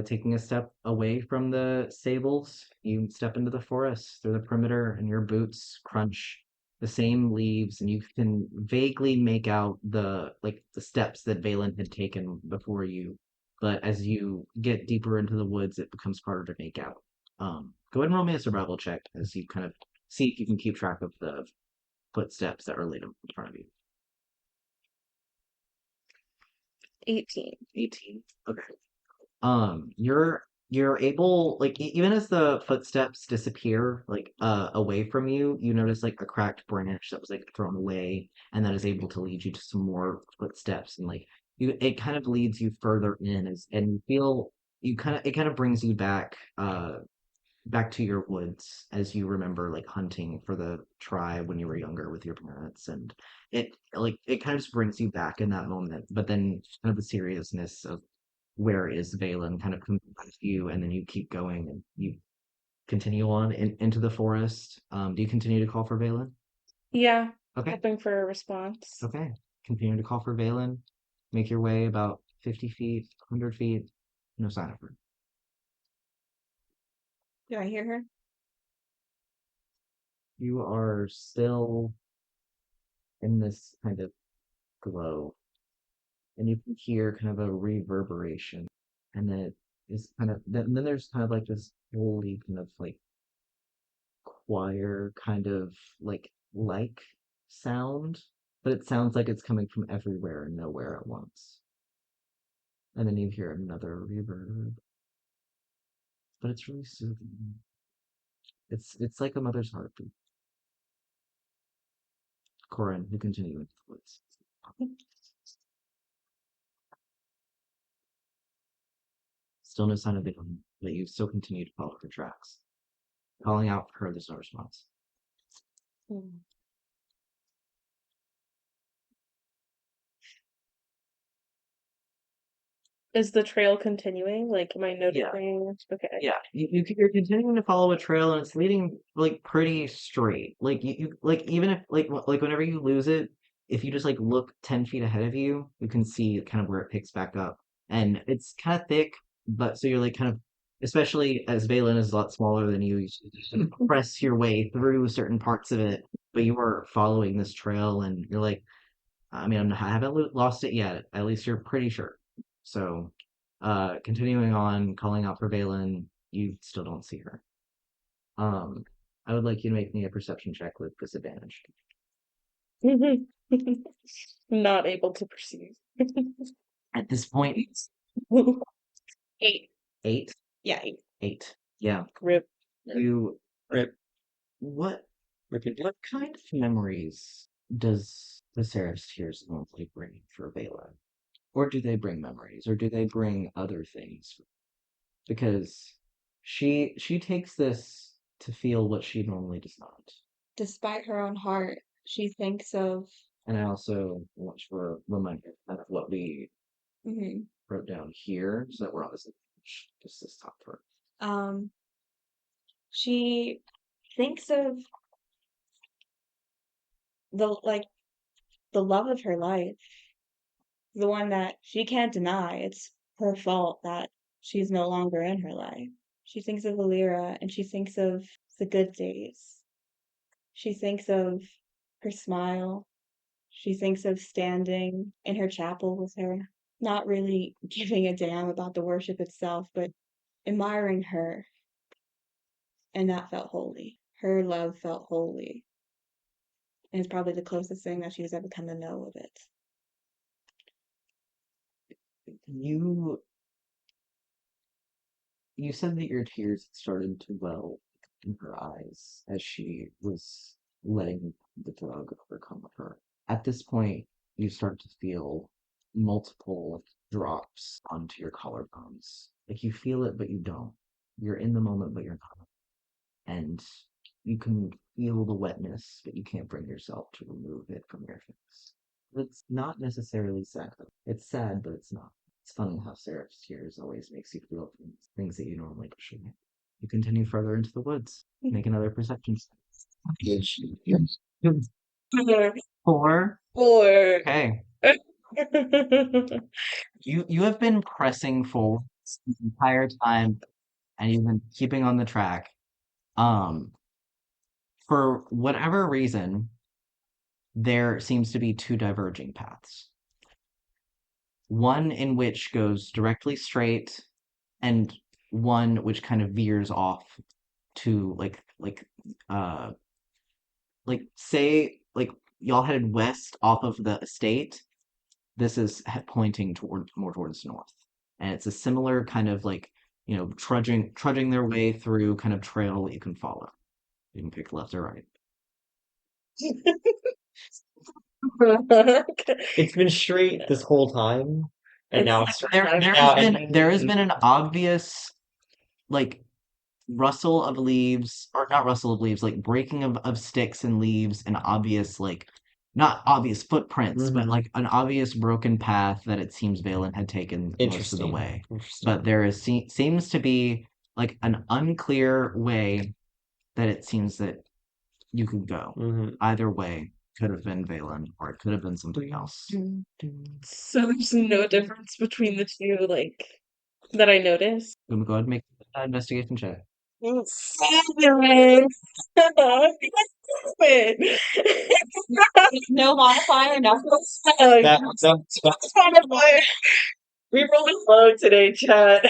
Taking a step away from the stables, you step into the forest through the perimeter, and your boots crunch the same leaves, and you can vaguely make out the steps that Valen had taken before you. But as you get deeper into the woods, it becomes harder to make out. Go ahead and roll me a survival check as you kind of see if you can keep track of the footsteps that are laid in front of you. 18. 18. Okay. You're able, like, even as the footsteps disappear like away from you, you notice like a cracked branch that was like thrown away, and that is able to lead you to some more footsteps, and like it kind of leads you further in, and you feel it kind of brings you back to your woods as you remember like hunting for the tribe when you were younger with your parents, and it kind of just brings you back in that moment, but then kind of the seriousness of where is Valen kind of comes back to you, and then you keep going and you continue on into the forest. Do you continue to call for Valen? Yeah, Okay. hoping for a response. Okay. Continue to call for Valen. Make your way about 50 feet, 100 feet. No sign of her. Do I hear her? You are still in this kind of glow, and you can hear kind of a reverberation, and then it is kind of then there's kind of like this holy kind of like choir kind of like sound, but it sounds like it's coming from everywhere and nowhere at once. And then you hear another reverb, but it's really soothing. It's like a mother's heartbeat. Corin, you continue with the woods. Still no sign of Vivian, but you still continue to follow her tracks. Calling out for her, there's no response. Hmm. Is the trail continuing? Like, am I noticing? Okay. Yeah, you're continuing to follow a trail, and it's leading like pretty straight. Like you like even if like whenever you lose it, if you just like look 10 feet ahead of you, you can see kind of where it picks back up. And it's kind of thick, but so you're like kind of, especially as Valen is a lot smaller than you sort of press your way through certain parts of it, but you are following this trail and you're like, I mean, I haven't lost it yet. At least you're pretty sure. So, continuing on, calling out for Valen, you still don't see her. Um, I would like you to make me a perception check with disadvantage. Not able to perceive. At this point, 8. 8, Yeah, 8. 8. Yeah, Rip. you. Rip. What Rip. what kind of memories does the Seraph's tears normally bring for Vela? Or do they bring memories? Or do they bring other things? Because she takes this to feel what she normally does not. Despite her own heart, she thinks of And I also want to remind you of what we mhm, wrote down here, so that we're on the same page. Just this top part. um she thinks of the love of her life, the one that she can't deny. It's her fault that she's no longer in her life. She thinks of Alira and she thinks of the good days. She thinks of her smile. She thinks of standing in her chapel with her, not really giving a damn about the worship itself, but admiring her, and that felt holy. Her love felt holy, and it's probably the closest thing that she's ever come to know of it. You you said that your tears started to well in her eyes as she was letting the drug overcome her. At this point, you start to feel multiple drops onto your collarbones. Like you feel it, but you don't. You're in the moment, but you're not. And you can feel the wetness, but you can't bring yourself to remove it from your face. It's not necessarily sad. It's sad, but it's not. It's funny how Seraph's tears always makes you feel things that you normally shouldn't. You continue further into the woods. Make another perception check. 4. Or Okay. You have been pressing forward the entire time, and you've been keeping on the track. Um, for whatever reason, there seems to be two diverging paths. One in which goes directly straight, and one which kind of veers off to uh say like y'all headed west off of the estate. This is pointing toward more towards north, and it's a similar kind of like trudging their way through kind of trail that you can follow. You can pick left or right. It's been straight this whole time, and now it's There straight there has now, been and there has been an obvious like rustle of leaves, or not rustle of leaves, like breaking of sticks and leaves, and obvious like not obvious footprints, but Mhm. like an obvious broken path that it seems Valen had taken most of the Interesting. way. Interesting. But there seems to be like an unclear way that it seems that you could go. Mhm. Either way could have been Valen, or it could have been something else. so there's no difference between the two, like that I noticed. Go ahead and make an investigation check. Seven. Wait. No modifier, nothing. That's We rolling low today, chat.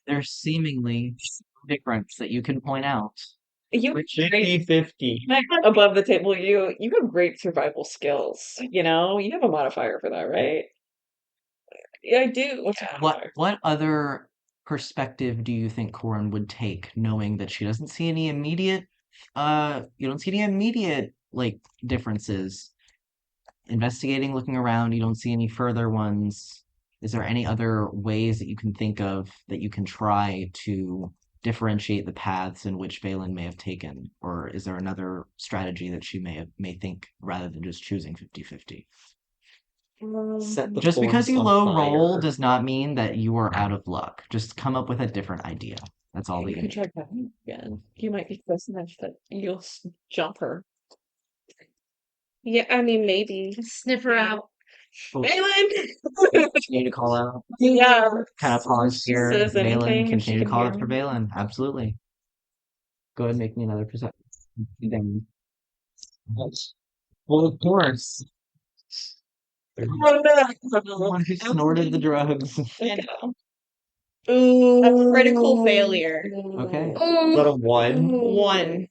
There's seemingly a difference that you can point out. You have great 50-50. above the table. You have great survival skills. You know, you have a modifier for that, right? Yeah, I do. What's your modifier? What other perspective do you think Corin would take, knowing that she doesn't see any immediate you don't see any immediate like differences? Investigating, looking around, you don't see any further ones. Is there any other ways that you can think of that you can try to differentiate the paths in which Valen may have taken? Or is there another strategy that she may think rather than just choosing 50-50? Set the Just because forest you on low roll fire. does not mean that you are out of luck. Just come up with a different idea. That's all that You you can need. try that again. You might be close enough that you'll jump her. Yeah, I mean, maybe. Sniff her out. Balin! Continue to call out. Yeah. Kind of pause She here. says Valen, anything if she continue to can call hear out for me. Valen. Absolutely. Go ahead and make me another perception. Then, well, of course. Oh The one who snorted the drugs. I know. no. A critical failure. Okay. Is that a 1? 1.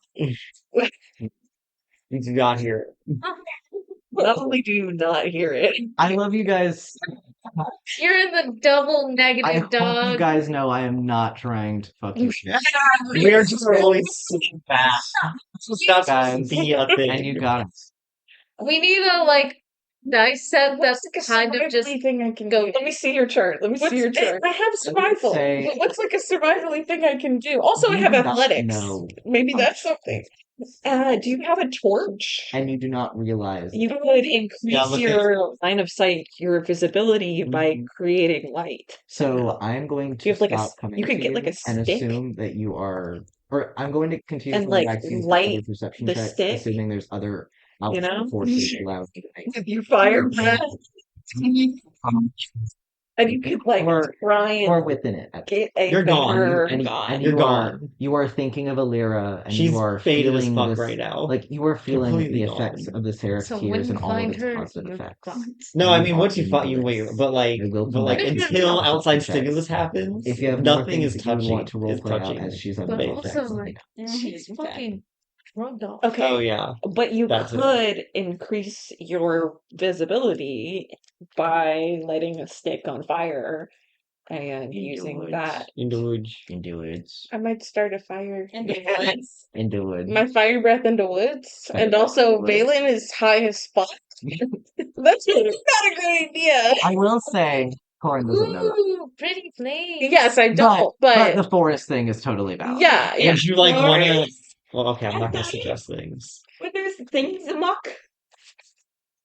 You do not hear it. Not only do you not hear it, I love you guys. You're in the double I negative, hope you dog. guys know I am not trying to fuck you. We are just really sitting back. That's Guys, be a and thing. you got it. We need a dice set that's what's like a kind of just survivally thing I can go. do? Let me see your chart. Let me see your chart. I have survival. say- What's like a survivally thing I can do? Also, I You have do not athletics. know. Maybe that's something. Do you have a torch? And you do not realize. You could increase look at- your line of sight, your visibility by Mhm. creating light. So I am going Do to you have like stop coming you could to get you like a and stick assume that you are, or I'm going to continue and to like back to you for light other perception the checks, stick, assuming there's other you outside know? forces allowed you to make. With your fire breath, and you could like Or- try Or and within it. get a You're gone. better. And, gone. and You're you are gone. you are thinking of Alira, and She's you are faded as feeling fuck this, right now. like you are feeling Completely the gone. effects of the Seraph's So tears when and you all of find its her, positive you're effects. gone. No, You I mean are once you in fight, you bliss. wait, but like, I will come back to you until for outside perception checks. stimulus happens, If you have more nothing is things that you would touching. want to Is roleplay out touching. as she's But under also, effects, like, she's Exactly. fucking drugged off. Okay, Oh yeah, but you That's it. could increase your visibility by lighting a stick on fire and using that. Indulge. into woods, I might start a fire. In the woods. into woods. My fire breath into woods, Fire and breath also into woods. Valen is high as fuck. That's not a good idea. I will say, Corin doesn't know that. Ooh, pretty flame. Yes, I don't, But the forest thing is totally valid. yeah, yeah. Would you like want to? Forest. Well, okay, I'm not gonna Daddy. suggest things. But there's things amok.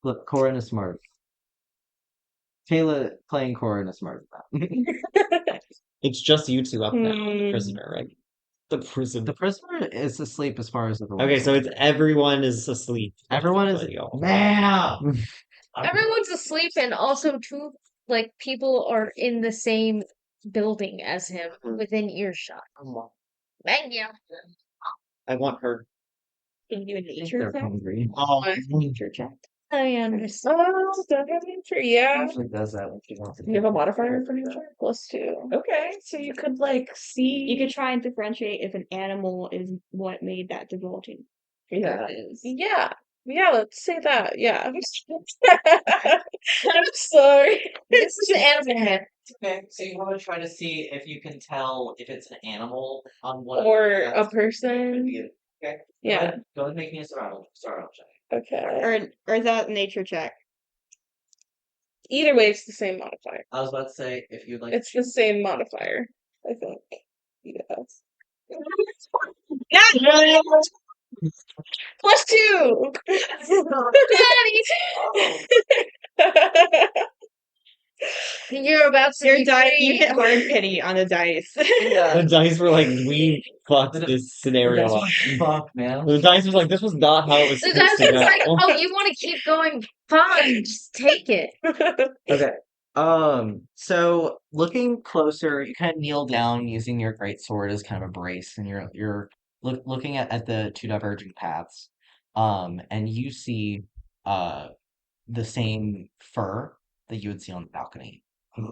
Look, Corin is smart. Kayla playing Corin is smart about that. It's just you two up now, Hmm. prisoner, right? The prison. The prisoner is asleep as far as everyone. Okay, so it's everyone is asleep. Everyone is Basically, y'all. man. Everyone's asleep, and also two people are in the same building as him, within earshot. Bang yeah. I want her. Can you do a I think nature they're check? hungry. Oh, Nature check. I understand. Oh, don't have nature, yeah. Usually does that when she wants to. You have a modifier for nature? +2. Okay, so you could see. You could try and differentiate if an animal is what made that divulging. Yeah. It is. Yeah. Yeah, let's say that. Yeah. I'm sorry. This is the animal head. Okay, so you want to try to see if you can tell if it's an animal on one Or a person. Okay. Yeah. Go ahead and make me a survival check. Okay. Or is that a nature check? Either way, it's the same modifier. I was about to say if you'd like. It's the same modifier, I think. Yes. +2! You're about to Your be die you free. hit hard pity on the dice. the dice were like, we fucked this scenario up. Fuck, man. The dice was like, this was not how it was The supposed guy to was like, go. "Oh, you want to keep going? Fine, just take it." Okay. So looking closer, you kind of kneel down using your great sword as kind of a brace, and you're looking at the two diverging paths. And you see the same fur that you would see on the balcony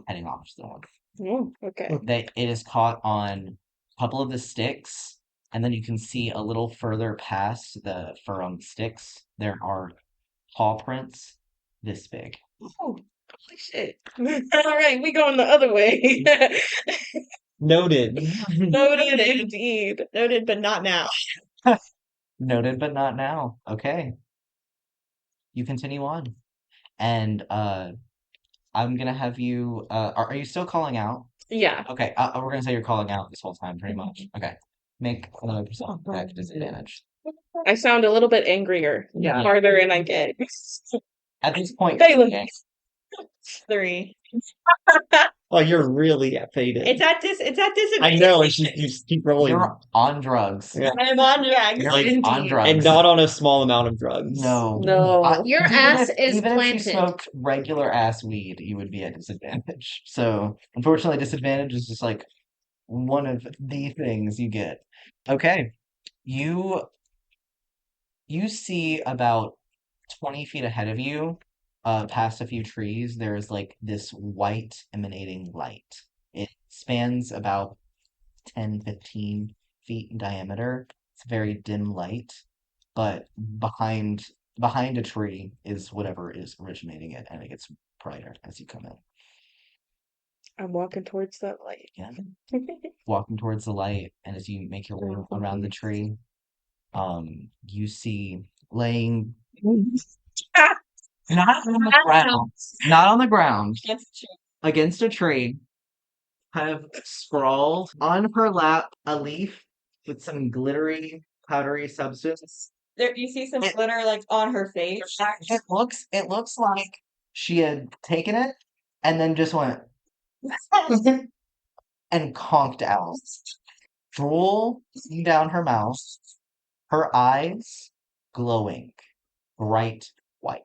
heading off to the north. Oh, okay. It is caught on a couple of the sticks, and then you can see a little further past the fur on the sticks. There are paw prints this big. Oh, holy shit. Alright, we going the other way. Noted. Noted indeed. Noted, but not now. Noted, but not now. Okay. You continue on. And I'm gonna have you are you still calling out? Yeah. Okay, we're gonna say you're calling out this whole time pretty much. Okay. Make another perception check disadvantage. I sound a little bit angrier. Yeah. Farther in I get. At this point, Balin. okay, 3. Oh, you're really faded. It's at I disadvantage. know, and you just keep rolling. You're on drugs. Yeah. I'm on drugs. You're Like, on Indeed. drugs. And not on a small amount of drugs. No. No. Your Even ass if, is even if you planted. smoked regular ass weed, you would be at disadvantage. So, unfortunately, disadvantage is just like one of the things you get. Okay. You you see about 20 feet ahead of you, past a few trees, there's like this white emanating light. It spans about 10, 15 feet in diameter. It's a very dim light, but behind a tree is whatever is originating it, and it gets brighter as you come in. I'm walking towards that light. Yeah. Walking towards the light, and as you make your way around the tree, you see laying not on the ground, not on the ground, That's true. against a tree, kind of sprawled on her lap, a leaf with some glittery, powdery substance. There, you see some It, glitter like on her face. it looks like she had taken it and then just went and conked out. Drool down her mouth, her eyes glowing bright white,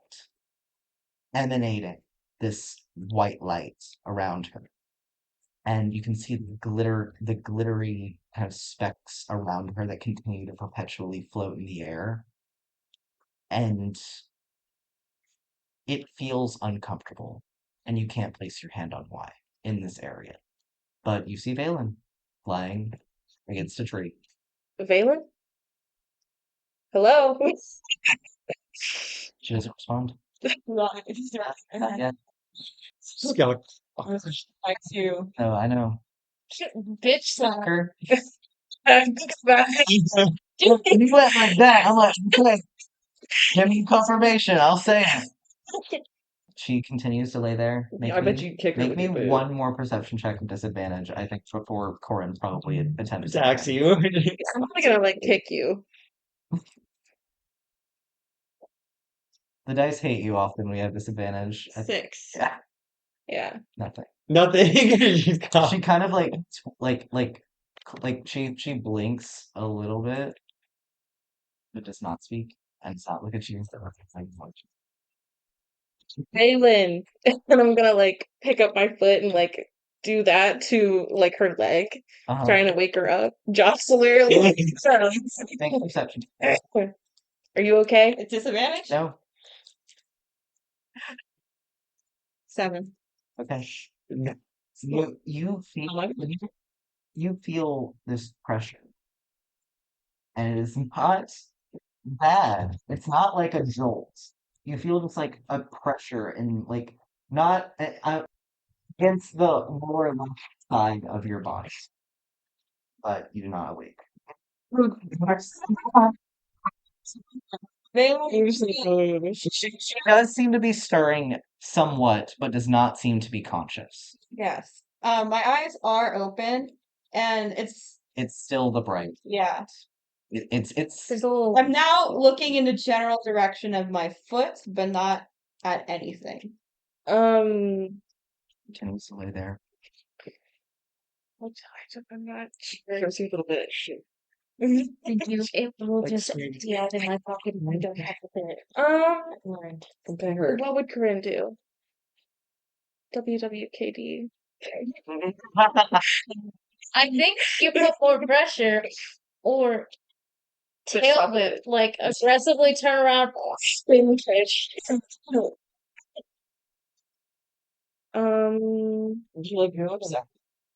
emanating this white light around her. And you can see the glittery kind of specks around her that continue to perpetually float in the air. And it feels uncomfortable, and you can't place your hand on why in this area. But you see Valen flying against a tree. Valen? Hello? She doesn't respond. Not- it's not- Yeah. Just go. Like to. Oh, I know. Bitch slap. Her. I'm back. You went like that. I'm like, okay, give me confirmation. I'll say it. She continues to lay there. I bet you kick her Make with me your boot. one more perception check with disadvantage. I think before Corin probably attempts Attacks again. you. I'm not gonna like kick you. The dice hate you often when we have disadvantage. 6. Yeah, Yeah. nothing. Nothing. She's gone. She kind of like she blinks a little bit, but does not speak and does not look at you. Valen. And I'm gonna like pick up my foot and like do that to like her leg, Uh-huh. trying to wake her up. Jostle her. Like, Make a perception. Are you okay? It's disadvantage? No. 7. Okay. You feel this pressure, and it is not bad. It's not like a jolt. You feel just like a pressure and like not against the lower left side of your body, but you do not awake. She does seem to be stirring somewhat, but does not seem to be conscious. Yes. My eyes are open, and It's still the bright. yeah. It's There's a little. I'm now looking in the general direction of my foot, but not at anything. continues to lay there. I'm not sure. It seems a little bit. Thank you. It will Like just sweet. empty out in my pocket and I don't have to pay it. Learned. Something hurt. What would Corinne do? WWKD. I think you put more pressure or tail whip, like aggressively turn around. Spin fish. Would you like your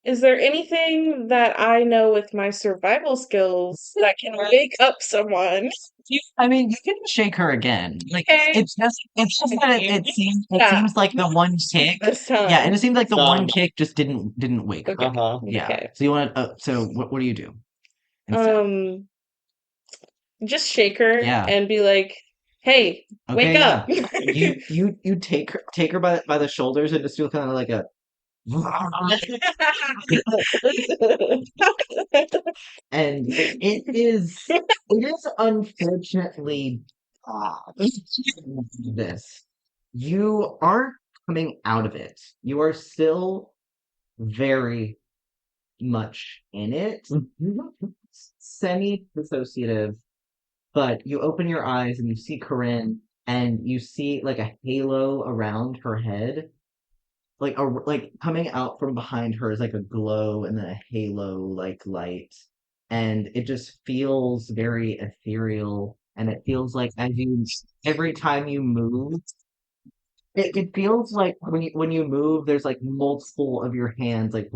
Is there anything that I know with my survival skills that can wake up someone? I mean, you can shake her again. Like Okay. it's just that it Yeah. seems like the one kick. This time. Yeah, and it seems like the one Some. kick just didn't wake her. Okay. Uh-huh. Yeah. Okay. So you want to? So what do you do? instead? Just shake her Yeah. and be like, "Hey, Okay. wake Yeah. up!" You take her by the shoulders and just do kind of like a. And it is unfortunately this. You aren't coming out of it. You are still very much in it, semi-dissociative, but you open your eyes and you see Corinne and you see like a halo around her head, like coming out from behind her is like a glow and then a halo like light, and it just feels very ethereal, and it feels like as you every time you move, it feels like when you move, there's like multiple of your hands like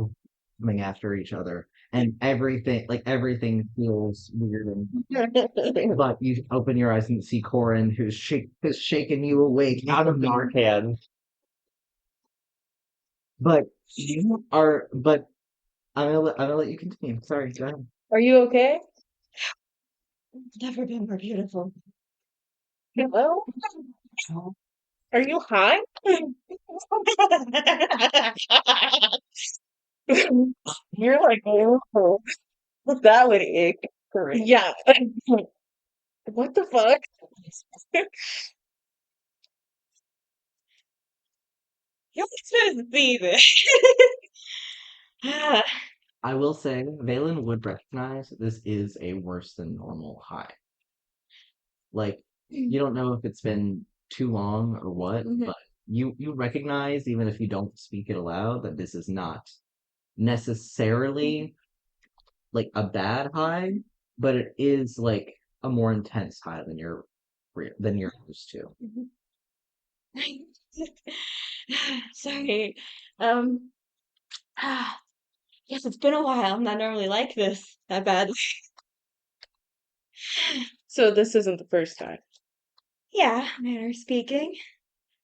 coming after each other, and everything feels weird. And but you open your eyes and see Corin, who's shaking you awake out of Narcan. But you are. But I'm gonna let you continue. Sorry, go ahead. Are you okay? Never been more beautiful. Hello? Are you high? You're like, oh, that would ache. Correct. Yeah. What the fuck? You're supposed to see this. Ah, I will say, Valen would recognize this is a worse than normal high. Like, you don't know if it's been too long or what, Mhm. but you recognize, even if you don't speak it aloud, that this is not necessarily like a bad high, but it is like a more intense high than you're used to. Sorry. Um, ah, yes, it's been a while. I'm not normally like this that bad. So this isn't the first time. Yeah, manner speaking.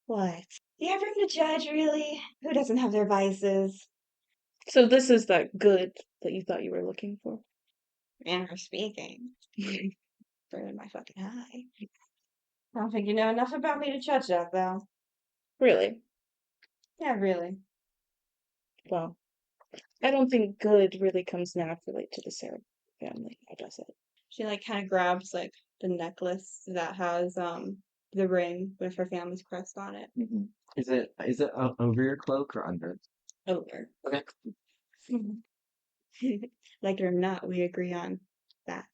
What? You ever been a judge, really? Who doesn't have their vices? So this is that good that you thought you were looking for. Manner speaking. Burning my fucking eye. I don't think you know enough about me to judge that, though. Really? Yeah, really. Well, I don't think good really comes naturally to the Sarah family, I does it. She like kind of grabs like the necklace that has the ring with her family's crest on it. Is it over your cloak or under? Over. Okay. Like it or not, we agree on that.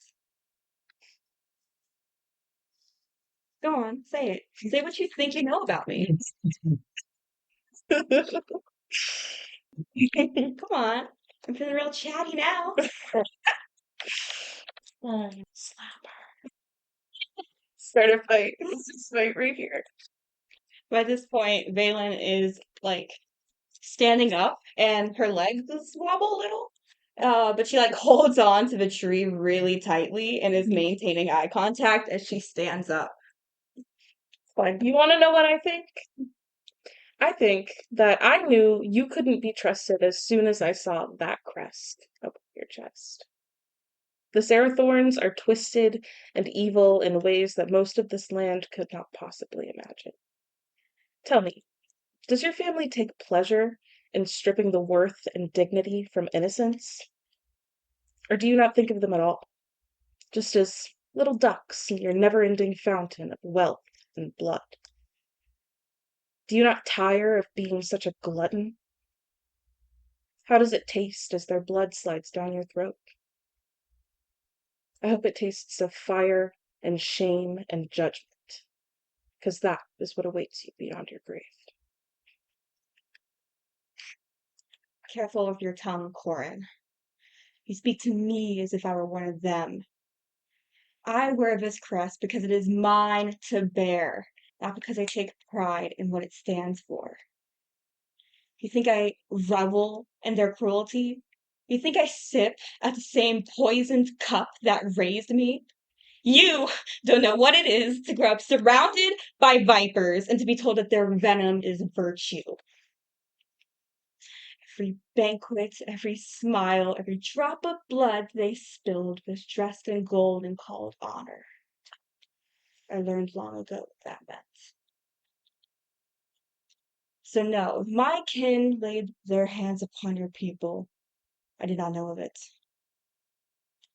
Go on, say it. Say what you think you know about me. Come on. I'm feeling real chatty now. Slap her. Start a fight. Let's just fight right here. By this point, Valen is like standing up and her legs just wobble a little. But she like holds on to the tree really tightly and is maintaining eye contact as she stands up. Fine. You want to know what I think? I think that I knew you couldn't be trusted as soon as I saw that crest above your chest. The Sarathorns are twisted and evil in ways that most of this land could not possibly imagine. Tell me, does your family take pleasure in stripping the worth and dignity from innocence? Or do you not think of them at all, just as little ducks in your never-ending fountain of wealth and blood? Do you not tire of being such a glutton? How does it taste as their blood slides down your throat? I hope it tastes of fire and shame and judgment, because that is what awaits you beyond your grave. Careful of your tongue, Corin. You speak to me as if I were one of them. I wear this crest because it is mine to bear, not because I take pride in what it stands for. You think I revel in their cruelty? You think I sip at the same poisoned cup that raised me? You don't know what it is to grow up surrounded by vipers and to be told that their venom is virtue. Every banquet, every smile, every drop of blood they spilled was dressed in gold and called honor. I learned long ago what that meant. So no, if my kin laid their hands upon your people, I did not know of it.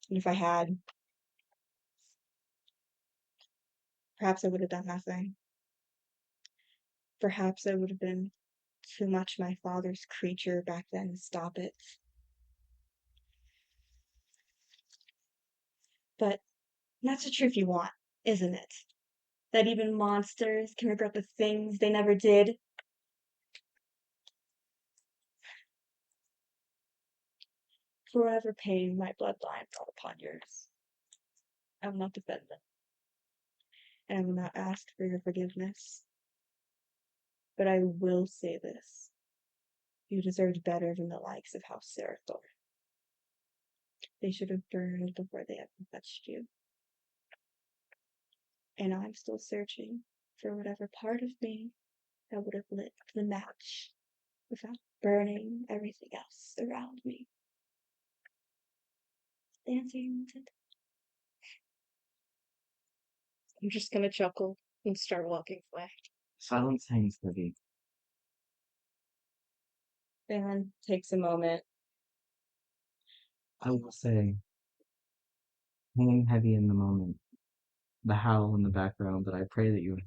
And if I had, perhaps I would have done nothing. Perhaps I would have been too much my father's creature back then to stop it. But that's the truth you want, isn't it? That even monsters can regret the things they never did. For whatever pain my bloodline brought upon yours, I will not defend them, and I will not ask for your forgiveness. But I will say this. You deserved better than the likes of House Serathor. They should have burned before they ever touched you. And I'm still searching for whatever part of me that would have lit the match without burning everything else around me. The answer you wanted? I'm just gonna chuckle and start walking away. Silence hangs heavy. Van takes a moment. I will say, hanging heavy in the moment, the howl in the background that I pray that you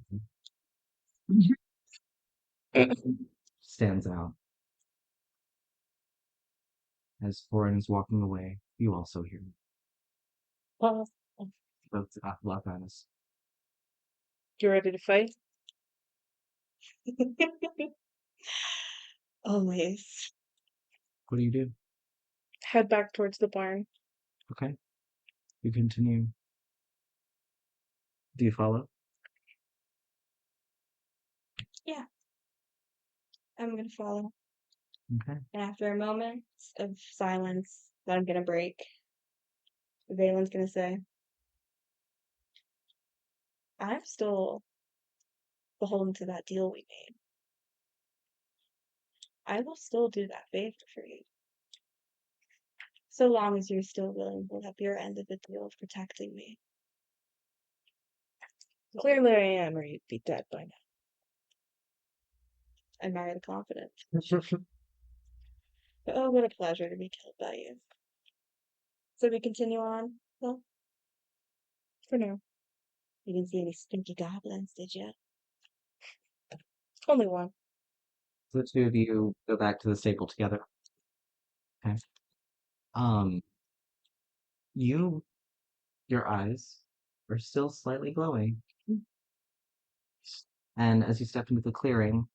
stands out. As Thorin is walking away, you also hear it. Well, Both black eyes. you ready to fight? Always. What do you do? Head back towards the barn. Okay. You continue. Do you follow? Yeah, I'm gonna follow. Okay. And after a moment of silence that I'm gonna break, Valen's gonna say, I'm still beholden to that deal we made. I will still do that favor for you. So long as you're still willing to hold up your end of the deal of protecting me. Clearly I am, or you'd be dead by now. I admire the confidence. But oh, what a pleasure to be killed by you. So we continue on? Well, For now. you didn't see any stinky goblins, did you? Only one. So the two of you go back to the stable together. Okay. Um, you, your eyes are still slightly glowing. And as you step into the clearing,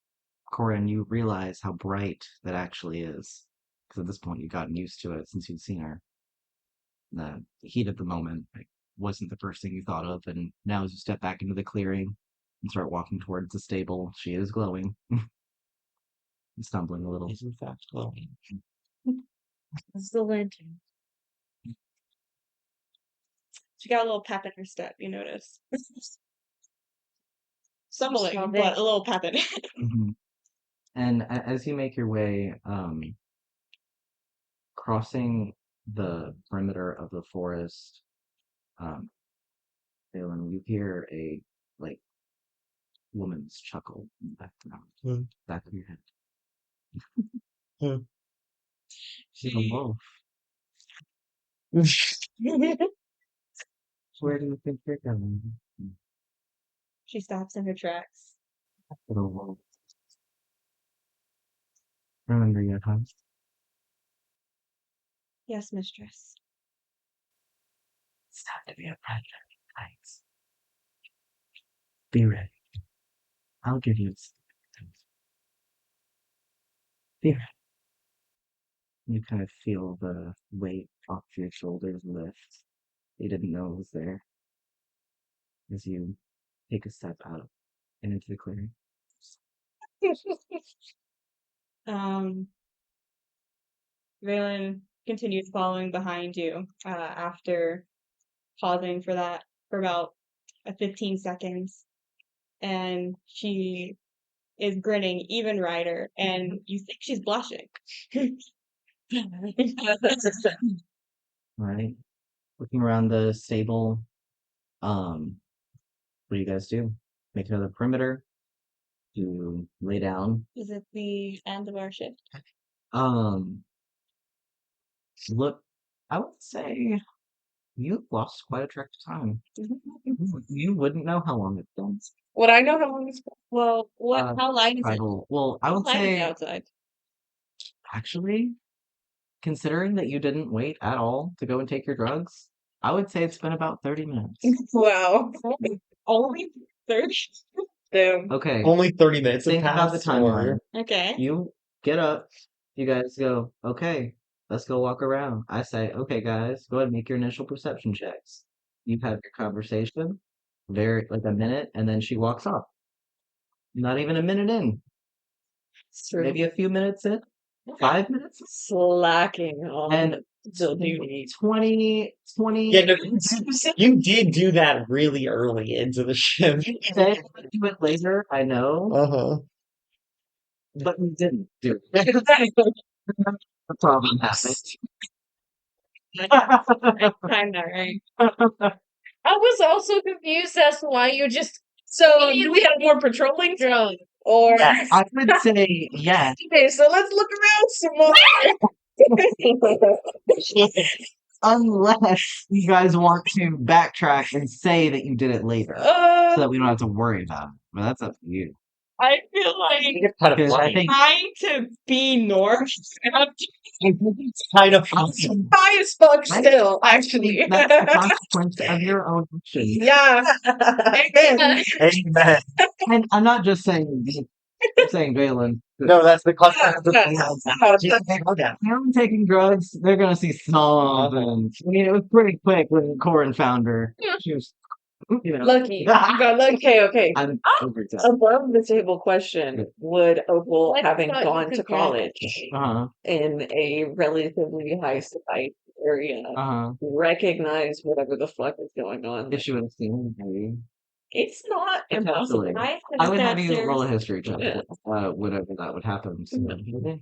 Corin, you realize how bright that actually is. Because at this point, you've gotten used to it since you'd seen her. The heat of the moment wasn't the first thing you thought of, and now as you step back into the clearing and start walking towards the stable, she is glowing. Stumbling a little. Is in fact glowing. It's the lantern. She got a little pep in her step, you notice. Stumbling, Love but it. a little pep in it. Mhm. And as you make your way, crossing the perimeter of the forest, um, Phelan, you hear a like woman's chuckle in the background, Hmm. back of your head. Hmm. She's a wolf. Where do you think you're going? She stops in her tracks. Little wolf. Remember your house? Yes, mistress. It's time to be a predator. Thanks. Be ready. I'll give you some. Be ready. You kind of feel the weight off your shoulders lift. You didn't know it was there as you take a step out and into the clearing. um, Valen continues following behind you after pausing for that for about 15 seconds. And she is grinning even wider, and you think she's blushing. Alright. Looking around the stable, what do you guys do? Make another perimeter. You lay down. Is it the end of our shift? Um, look, I would say you've lost quite a track of time. You wouldn't know how long it's been. Would I know how long it's been? Well, what? Uh, How light is it? Tribal. Well, I How would light is it say outside? actually, considering that you didn't wait at all to go and take your drugs, I would say it's been about 30 minutes. Wow. Only 30? Damn. Okay, Only 30 minutes have think about the passed, timeline. or Okay. You get up, you guys go, okay, let's go walk around. I say, okay, guys, go ahead and make your initial perception checks. You have your conversation, very like a minute, and then she walks off. Not even a minute in, It's true. maybe a few minutes in, Okay. 5 minutes, Slacking on and the duty. 20. yeah, no, you did do that really early into the shift. You said you would do it later, I know, Uh-huh. but you didn't do it. The problem happened. Time that right. I was also confused as to why you just So, do we have more patrolling drones? Or Yes. I would say yes. okay, so let's look around some more. Unless you guys want to backtrack and say that you did it later, so that we don't have to worry about it. But that's up to you. I feel like It's kind of Because I funny. think trying to be north. It's kind of funny. high as fuck I still, actually actually. that's the consequence of your own actions. Yeah. Amen. Amen. And I'm not just saying I'm saying Valen. No, that's the consequence of Yeah. Them taking drugs, they're gonna see something. I mean, it was pretty quick when Corin found her. She was, you know. Lucky. You got lucky. Okay. I'm overdone. Above the table question, would Opal, I having thought you gone could to get- college Uh in a relatively high society area, huh. recognize whatever the fuck is going on? If she would have seen maybe. It's not impossible. Potentially. I I think would have that you roll a there's history check, Yeah. whenever that would happen. So.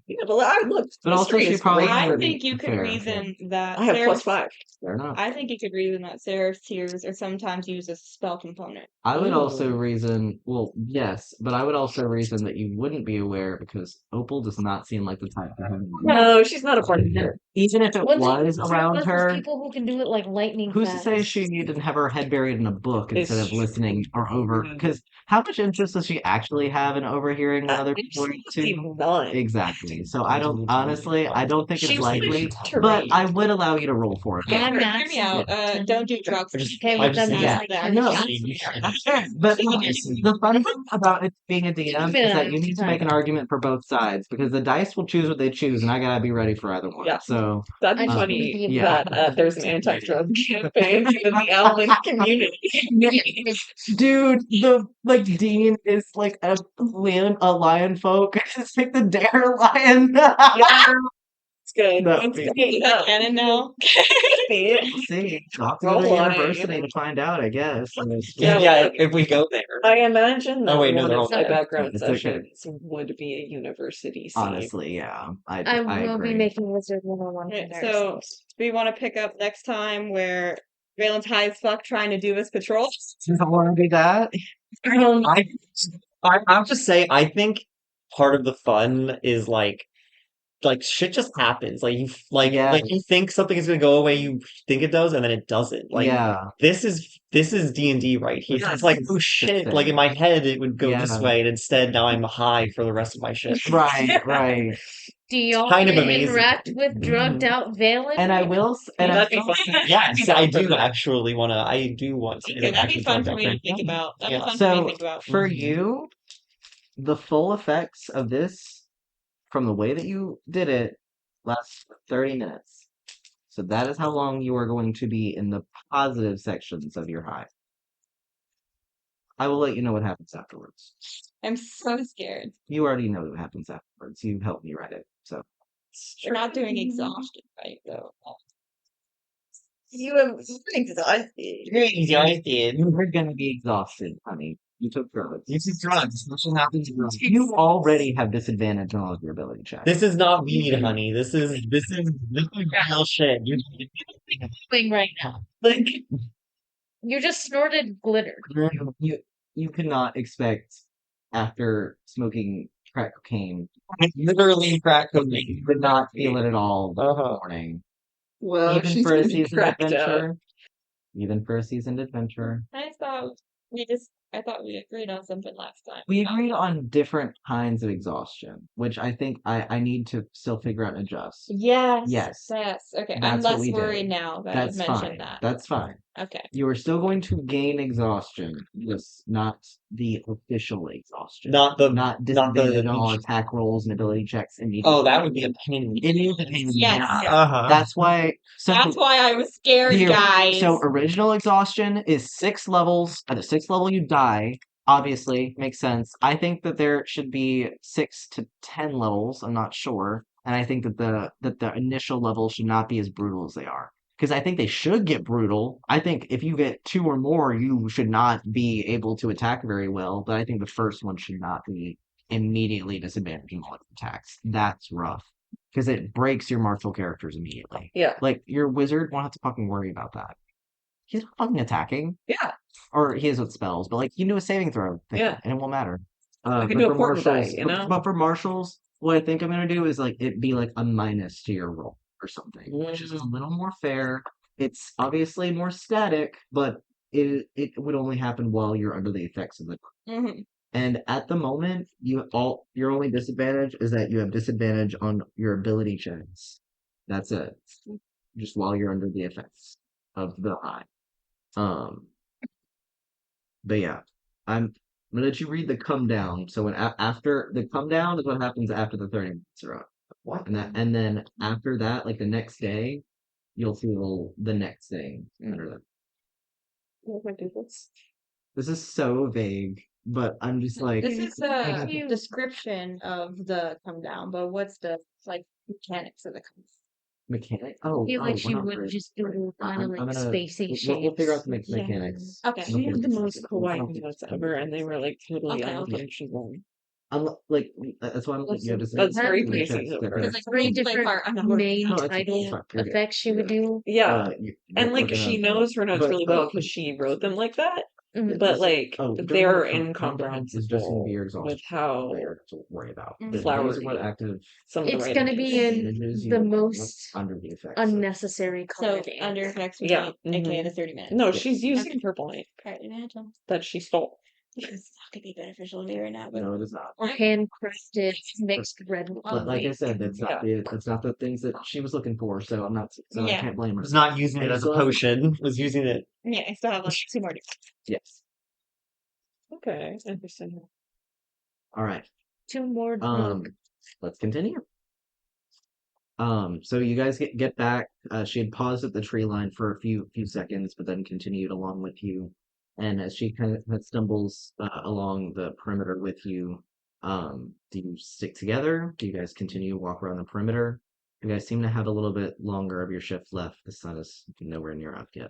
Yeah, but I look. But also history she is probably great. I would- think you could fair, reason that I have Sarah's +5. Fair enough. I think you could reason that Sarah's tears are sometimes used as a spell component. I would also Ooh. reason, well, yes, but I would also reason that you wouldn't be aware because Opal does not seem like the type to have. No, she's not a part of it. Even if it What's was around with her, people who can do it like lightning who's to fast. say she didn't have her head buried in a book instead It's of listening or over? Because how much interest does she actually have in overhearing what other people are Absolutely to? none. Exactly. So I don't honestly, I don't think She it's was likely, to but read. I would allow you to roll for it. Yeah, I'm Hear max me out. it. Don't do drugs. Okay, I we've just done Yeah, this that. like no. 30 times. But the fun thing about it being a DM Been is that on you need to make an time. argument for both sides because the dice will choose what they choose, and I gotta be ready for either one. Yeah. So That's I just funny believe yeah. that there's an anti-drug campaign in the Allen community. Dude, the like Dean is like a lion folk. It's like the dare lion. It's good. That It's would good. Is that canon now? See We'll see. Talk to the Roll on it, university to find out, I guess. Yeah, Yeah, if we go there. I imagine that Oh, wait, no, one they're of all my there. background It's okay. sessions would be a university scene. Honestly, yeah. I I will be agree. making Wizard 101 Okay, for so nurses. we want to pick up next time where Valen's high as fuck trying to do his patrol. You don't want to be that? I'll just say, I think part of the fun is like shit just happens. Yeah. Like you think something is gonna go away, you think it does, and then it doesn't. Like Yeah. this is D&D right here. Yeah, It's like, it's oh shit, interesting. like in my head it would go this Yeah. way, and instead now I'm high for the rest of my shit. Right, right. Do y'all kind of wanna amazing. interact with drugged out Valen? And I will, and I That'd be will fun. Yes, I do actually I do want to Okay, that'd interact be with fun drugged for out me to there. think about. That'd be Yeah. fun for me to So think about. for you, the full effects of this from the way that you did it lasts 30 minutes. So that is how long you are going to be in the positive sections of your high. I will let you know what happens afterwards. I'm so scared. You already know what happens afterwards. You helped me write it. So We're not doing exhaustion, right? Though. You have exhausted. you're going to be exhausted, honey. You took drugs. You took drugs. Nothing happens to drugs. You already have disadvantage on all of your ability checks. This is not weed, honey. This is real shit. Doing right now. Like, You just snorted glitter. You cannot expect after smoking crack cocaine, Literally crack you cocaine. would not feel it at all the Uh-huh. morning. well, Even she's for a gonna be seasoned cracked out. adventure. Even for a seasoned adventure. I thought we just I thought we agreed on something last time. We agreed on different kinds of exhaustion, which I think I need to still figure out and adjust. Yes. Yes, Yes. Okay. I'm that's what less we worried did. now that you've That's mentioned fine. that. That's fine. Okay. You are still going to gain exhaustion, just not the official exhaustion. Not Not the disadvantage on all attack rolls and ability checks Oh, immediately. that would be a pain. It is a pain in the Yes. ass. Uh-huh. That's why. That's why I was scared, guys. So original exhaustion is 6 levels. At the 6th level, you die. Obviously, makes sense. I think that there should be 6 to 10 levels. I'm not sure, and I think that the initial levels should not be as brutal as they are. Because I think they should get brutal. I think if you get 2 or more, you should not be able to attack very well. But I think the first one should not be immediately disadvantaging all of your attacks. That's rough. Because it breaks your martial characters immediately. Yeah. Like, your wizard won't have to fucking worry about that. He's not fucking attacking. Yeah. Or he is with spells, but like, you can do a saving throw thing, Yeah. and it won't matter. I can But do a for portal die, marshals, you know? but for marshals, what I think I'm gonna do is like it be like a minus to your roll or something, which is a little more fair. It's obviously more static, but it would only happen while you're under the effects of the. hmm And at the moment, your only disadvantage is that you have disadvantage on your ability checks. That's it. Just while you're under the effects of the high. Um, but yeah, I'm gonna let you read the come down. So when after the come down is what happens after the 30 minutes are up. What? And then after that, like the next day, you'll feel the next thing under that. What if I do this? This is so vague, but I'm just like This is the Cute. description of the come down, but what's the like mechanics of the come mechanic. I Oh, feel like she we're not would ready. just do Right. kind of I'm like gonna spacey we'll figure out shapes. the mechanics. Okay. She had the most kawaii Okay. notes ever, and they were like totally Okay, okay. unfunctional. Like that's why I'm like you have to say That's very the basic checks of that her. are- There's like three Play different part, I'm not worried. main No, it's title fine. You're good. effects she would do. Yeah. And we're like gonna- she knows her notes but- really well because she wrote them like that. Mhm. But like during they're the countdown is just gonna incomprehensible be your exhaustion with how layer to worry about. Mhm. These flowery are what active some of the It's writing gonna be is. in images the you most under the effects. unnecessary So coloring. under effects, we Yeah. need, aka Mhm. the 30 minutes. No, Yes. she's using purple ink Alright, imagine. that she stole. It's not gonna be beneficial to me right now, but No, it is not. Handcrafted mixed red and But like I blue. said, that's not the things that she was looking for. So I'm not. So I Yeah. can't blame her. Was not using it as a potion. Was using it. yeah, I still have like 2 more to Yes. Okay, interesting. All right. Two more. Let's continue. So you guys get back. She had paused at the tree line for a few seconds, but then continued along with you. And as she kind of stumbles along the perimeter with you, do you stick together? Do you guys continue to walk around the perimeter? You guys seem to have a little bit longer of your shift left. The sun is nowhere near up yet.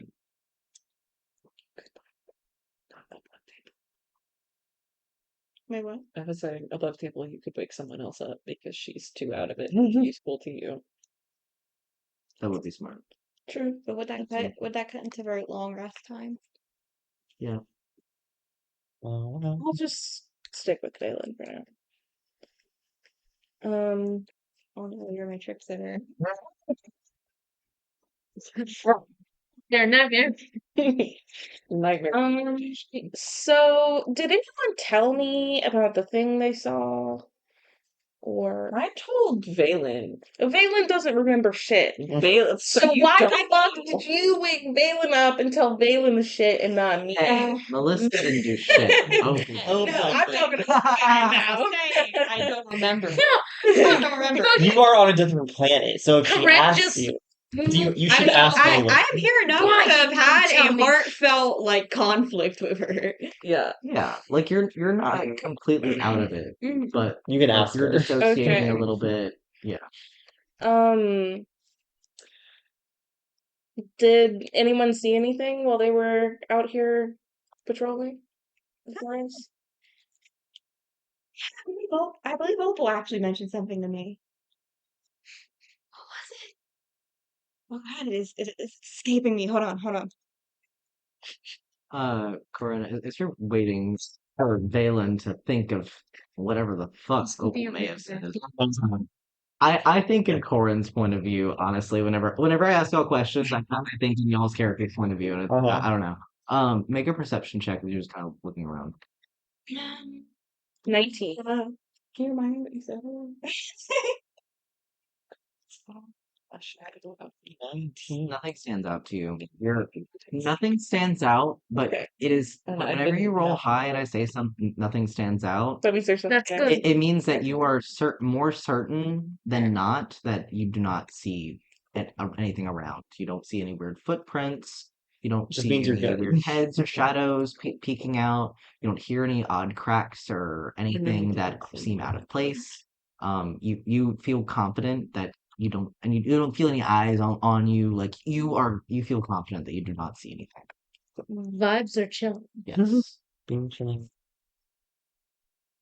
Wait, what? I was saying above table you could wake someone else up because she's too out of it and useful to you. That would be smart. True, but would that cut into very long rest time? Yeah. I'll just stick with Valen for now. Oh no, you're my trip sitter. They're not good. Nightmare. So did anyone tell me about the thing they saw? Or I told Valen. Valen doesn't remember shit. Valen. So you why don't the fuck did you wake Valen up and tell Valen the shit and not me? Hey, Melissa didn't do shit. Oh, No, I'm talking about now. I don't remember. No, I don't remember. You are on a different planet, so if she Correct, asks just- you, you should ask I Valen. am here enough Why to have didn't you had tell a me? heartfelt like conflict with her. Yeah. yeah. Like you're not completely out of it, but You can like, ask you're her. dissociating Okay. a little bit. Yeah. Did anyone see anything while they were out here patrolling the forest? I believe Opal actually mentioned something to me. What was it? Oh god, it's escaping me. Hold on. Corinna, as you're waiting for Valen to think of whatever the fuck It's gonna be Opal may a have said. reason. I think in Corin's point of view, honestly, whenever I ask y'all questions, I'm kind of thinking y'all's character's point of view, and Uh-huh. I don't know. Make a perception check as you're just kind of looking around. 19. Can you remind me what you said? Nothing stands out to you. Nothing stands out, but Okay. it is And I whenever you didn't roll know. high and I say something, nothing stands out. That means there's something That's else. good. It means that you are more certain than not that you do not see anything around. You don't see any weird footprints. You don't Just see means you're any good. weird heads or shadows peeking out. You don't hear any odd cracks or anything that seem out of place. You feel confident that you don't, and you don't feel any eyes on you. Like you feel confident that you do not see anything. Vibes are chill. Yes. Being chilling.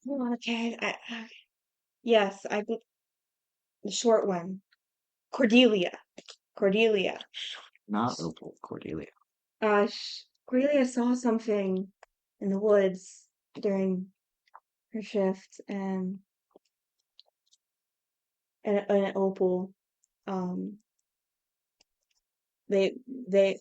Okay. Yes, the short one. Cordelia. Cordelia. Not Opal, Cordelia. Cordelia saw something in the woods during her shift, and Opal, um, they they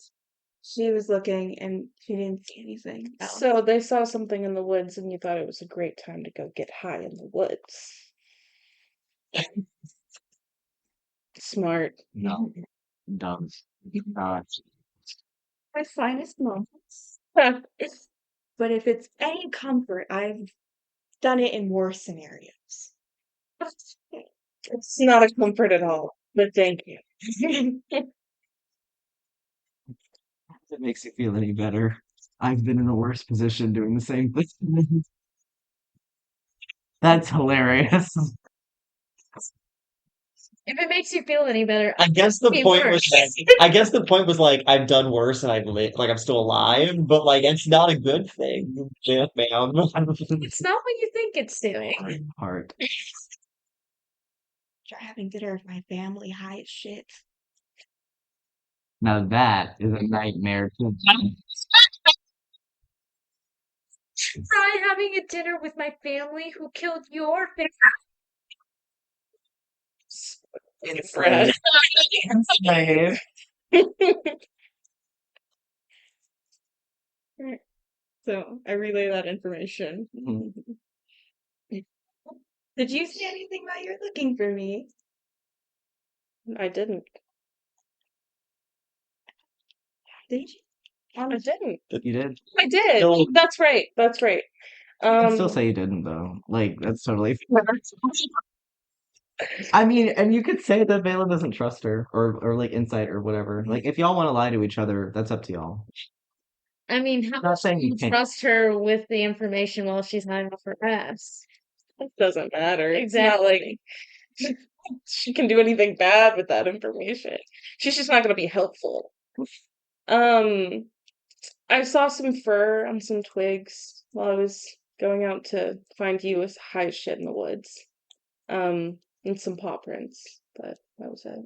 she was looking and she didn't see anything else. So they saw something in the woods and you thought it was a great time to go get high in the woods. Smart. No, dumb. My finest moments. But if it's any comfort, I've done it in worse scenarios. It's not a comfort at all, but thank you. If it makes you feel any better, I've been in a worse position doing the same thing. That's hilarious. If it makes you feel any better, I guess the be point was worse. that I guess the point was like I've done worse and I've like I'm still alive, but like it's not a good thing. Yeah, ma'am. It's not what you think it's doing. Heart. Try having dinner with my family high as shit. Now that is a nightmare. Try having a dinner with my family who killed your family. Fred. Slave. So I relay that information. Mhm. Did you see anything while you're looking for me? I didn't. Did you? I didn't. You did? I did. No. That's right. That's right. You can still say you didn't though. Like that's totally. And you could say that Valen doesn't trust her, or like insight or whatever. Like if y'all want to lie to each other, that's up to y'all. I mean, how Not saying do you you can't. trust her with the information while she's high off her ass? It doesn't matter. It's not like she can do anything bad with that information. She's just not going to be helpful. Um, I saw some fur on some twigs while I was going out to find you with high as shit in the woods. And some paw prints, but that was it.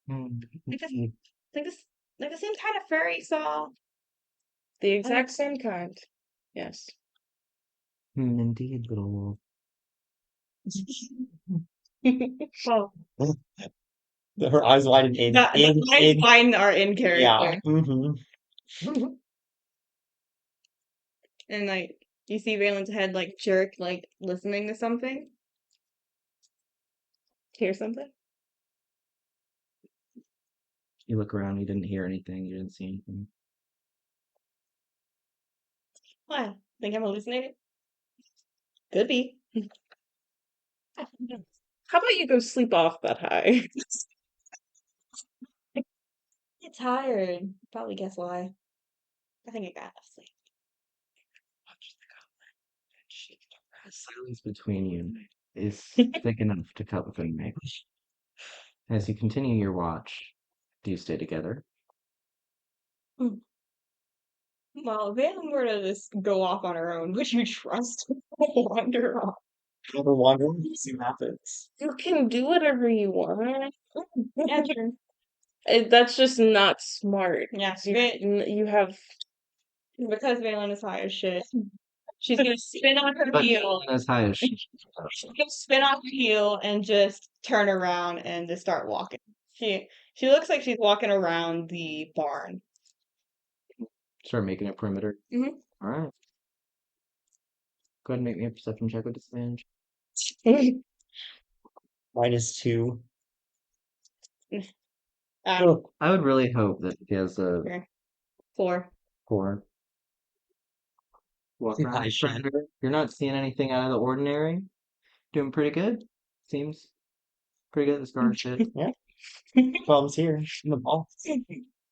Like this, like this, like the same kind of fur you saw. The exact same kind. Yes. Indeed, little wolf. Well, Her eyes widen in mine are in yeah. character. Mm-hmm. And like you see Valen's head like jerk, like listening to something. Hear something? You look around, you didn't hear anything, you didn't see anything. What? Think I'm hallucinating? Could be. How about you go sleep off that high? Get tired. Probably guess why. I think I got enough sleep. The silence between you is thick enough to cut with me. As you continue your watch, do you stay together? Hmm. Well, if Valen were to just go off on her own, would you trust her to wander off? Never wonder. See what happens. You can do whatever you want. Yeah, true. That's just not smart. Yeah, You have because Valen is high as shit. She's gonna spin on her But heel. as high as she. She's gonna spin on her heel and just turn around and just start walking. She looks like she's walking around the barn. start making a perimeter. Mhm. All right. Go ahead and make me a perception check with disadvantage. -2. Um, I would really hope that he has a here. 4. 4. Walk around I the should. perimeter. You're not seeing anything out of the ordinary. Doing pretty good. Seems pretty good at the start of shit. Yeah. Bombs here in the ball.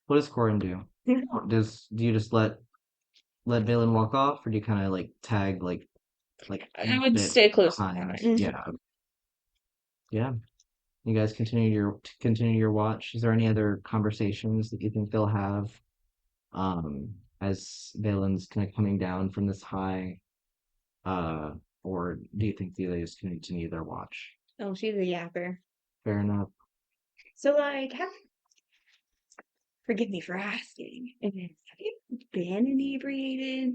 What does Corin do? Do you just let Valen walk off, or do you kind of like tag like I a would bit stay close behind? behind. Yeah, yeah. You guys continue your watch. Is there any other conversations that you think they'll have as Valen's kind of coming down from this high, uh, or do you think they just continue their watch? Oh, she's a yapper. Fair enough. So, like, forgive me for asking. Have you been inebriated?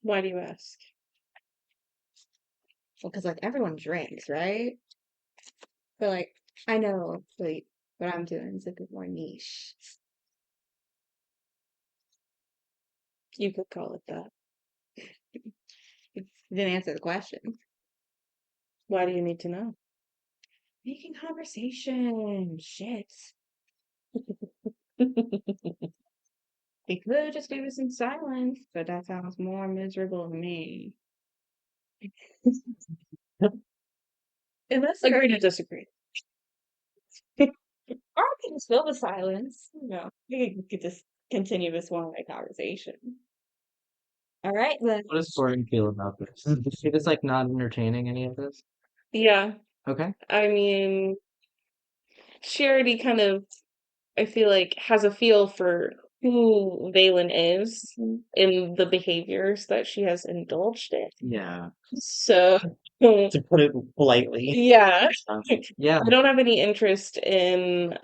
Why do you ask? Well, because, like, everyone drinks, right? But, like, I know, like, what I'm doing is a bit more niche. You could call it that. You didn't answer the question. Why do you need to know? Making conversation. Shit. They could just do this in silence, but that sounds more miserable to me. Unless Agree to disagree. or we can just fill the silence. We could just continue this one-way conversation. All right, then. What does Corin feel about this? Is she just like not entertaining any of this? Yeah, Okay. I mean, she already kind of, I feel like, has a feel for who Valen is in the behaviors that she has indulged in. Yeah. So, To put it politely. yeah, Yeah. I don't have any interest in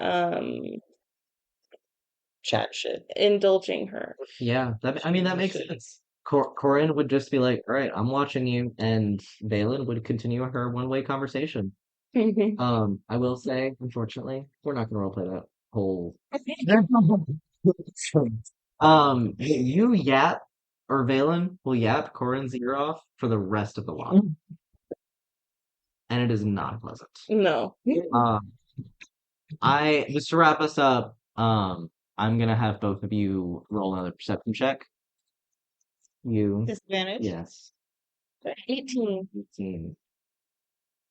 Chat shit. indulging her. Yeah. I mean, that makes sense. Corin would just be like, all right, I'm watching you, and Valen would continue her one-way conversation. I will say, unfortunately, we're not gonna roleplay that whole. You yap, or Valen will yap Corin's ear off for the rest of the walk, and it is not pleasant. No. Um, I just to wrap us up, I'm gonna have both of you roll another perception check. You, Disadvantage. yes, 18. 18.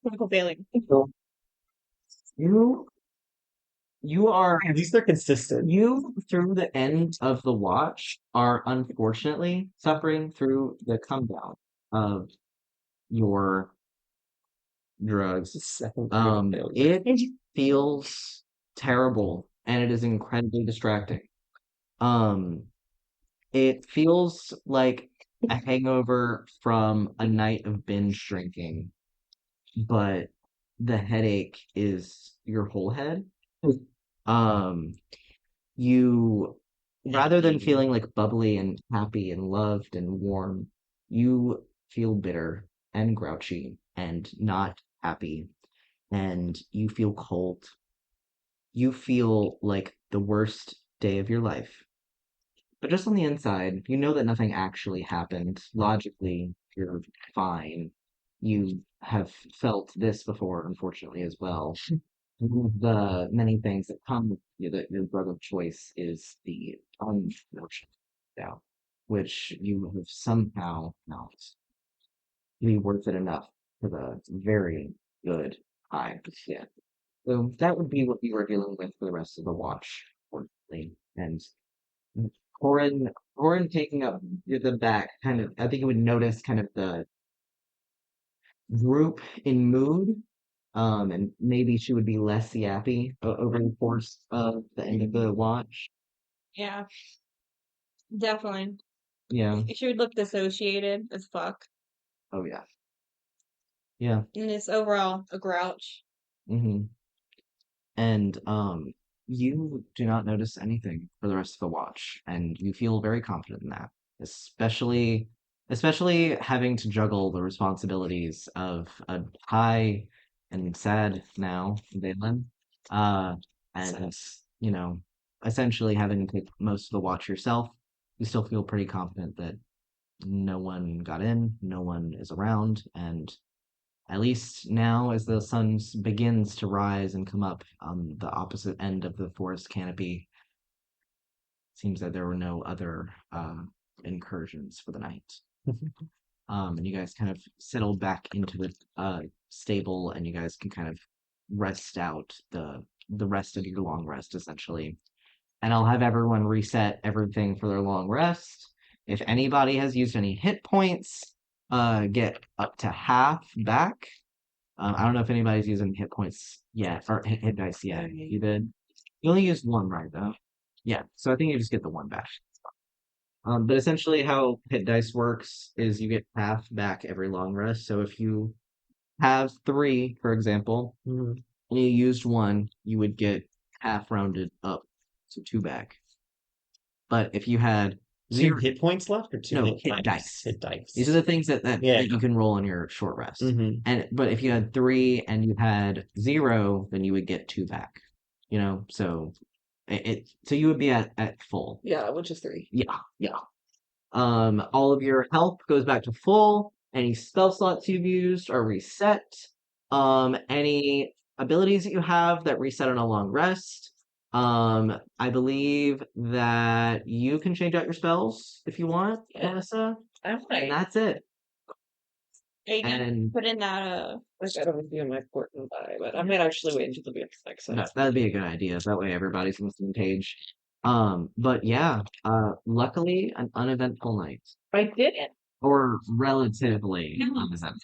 Critical failing. You, you are At least they're consistent. you through the end of the watch are unfortunately suffering through the come down of your drugs. Second failure. It feels terrible and it is incredibly distracting. Um, it feels like a hangover from a night of binge drinking, but the headache is your whole head. Um, you rather than feeling like bubbly and happy and loved and warm, you feel bitter and grouchy and not happy, and you feel cold. You feel like the worst day of your life. But just on the inside, you know that nothing actually happened. Logically, you're fine. You have felt this before, unfortunately, as well. One of the many things that come with your drug of choice is the unfortunate doubt, which you have somehow found to be worth it enough for the very good high. Yeah. So that would be what you were dealing with for the rest of the watch, unfortunately. And Corin taking up the back, kind of, I think you would notice kind of the group in mood, and maybe she would be less yappy over the course of the end of the watch. Yeah, definitely. Yeah. She would look dissociated as fuck. Oh yeah. Yeah. And it's overall a grouch. hmm And you do not notice anything for the rest of the watch, and you feel very confident in that, especially having to juggle the responsibilities of a high and sad now Valen, uh, and you know essentially having to take most of the watch yourself, you still feel pretty confident that no one got in, no one is around, and at least now, as the sun begins to rise and come up on the opposite end of the forest canopy, seems that there were no other incursions for the night. And you guys kind of settled back into the stable, and you guys can kind of rest out the rest of your long rest, essentially. And I'll have everyone reset everything for their long rest. If anybody has used any hit points, get up to half back. I don't know if anybody's using hit points yet, or hit dice yet. You did. You only used one, right, though? Yeah, so I think you just get the one back. But essentially, how hit dice works is you get half back every long rest. So if you have three, for example, and you used one, you would get half rounded up, so two back. But if you had Two zero, hit points left or two no, hit hit dice? dice. Hit dice. These are the things that Yeah. you can roll on your short rest. Mhm. But if you had three and you had zero, then you would get two back. So so you would be at full. Yeah, which is 3. Yeah. All of your health goes back to full. Any spell slots you've used are reset. Any abilities that you have that reset on a long rest. I believe that you can change out your spells if you want, Yeah. Melissa. I And might. that's it. You can And put in that Like, I don't do my port and buy, but I might actually wait until the next that'd be a good idea. That way everybody's on the same page. But yeah, luckily an uneventful night. I did it. Or relatively uneventful.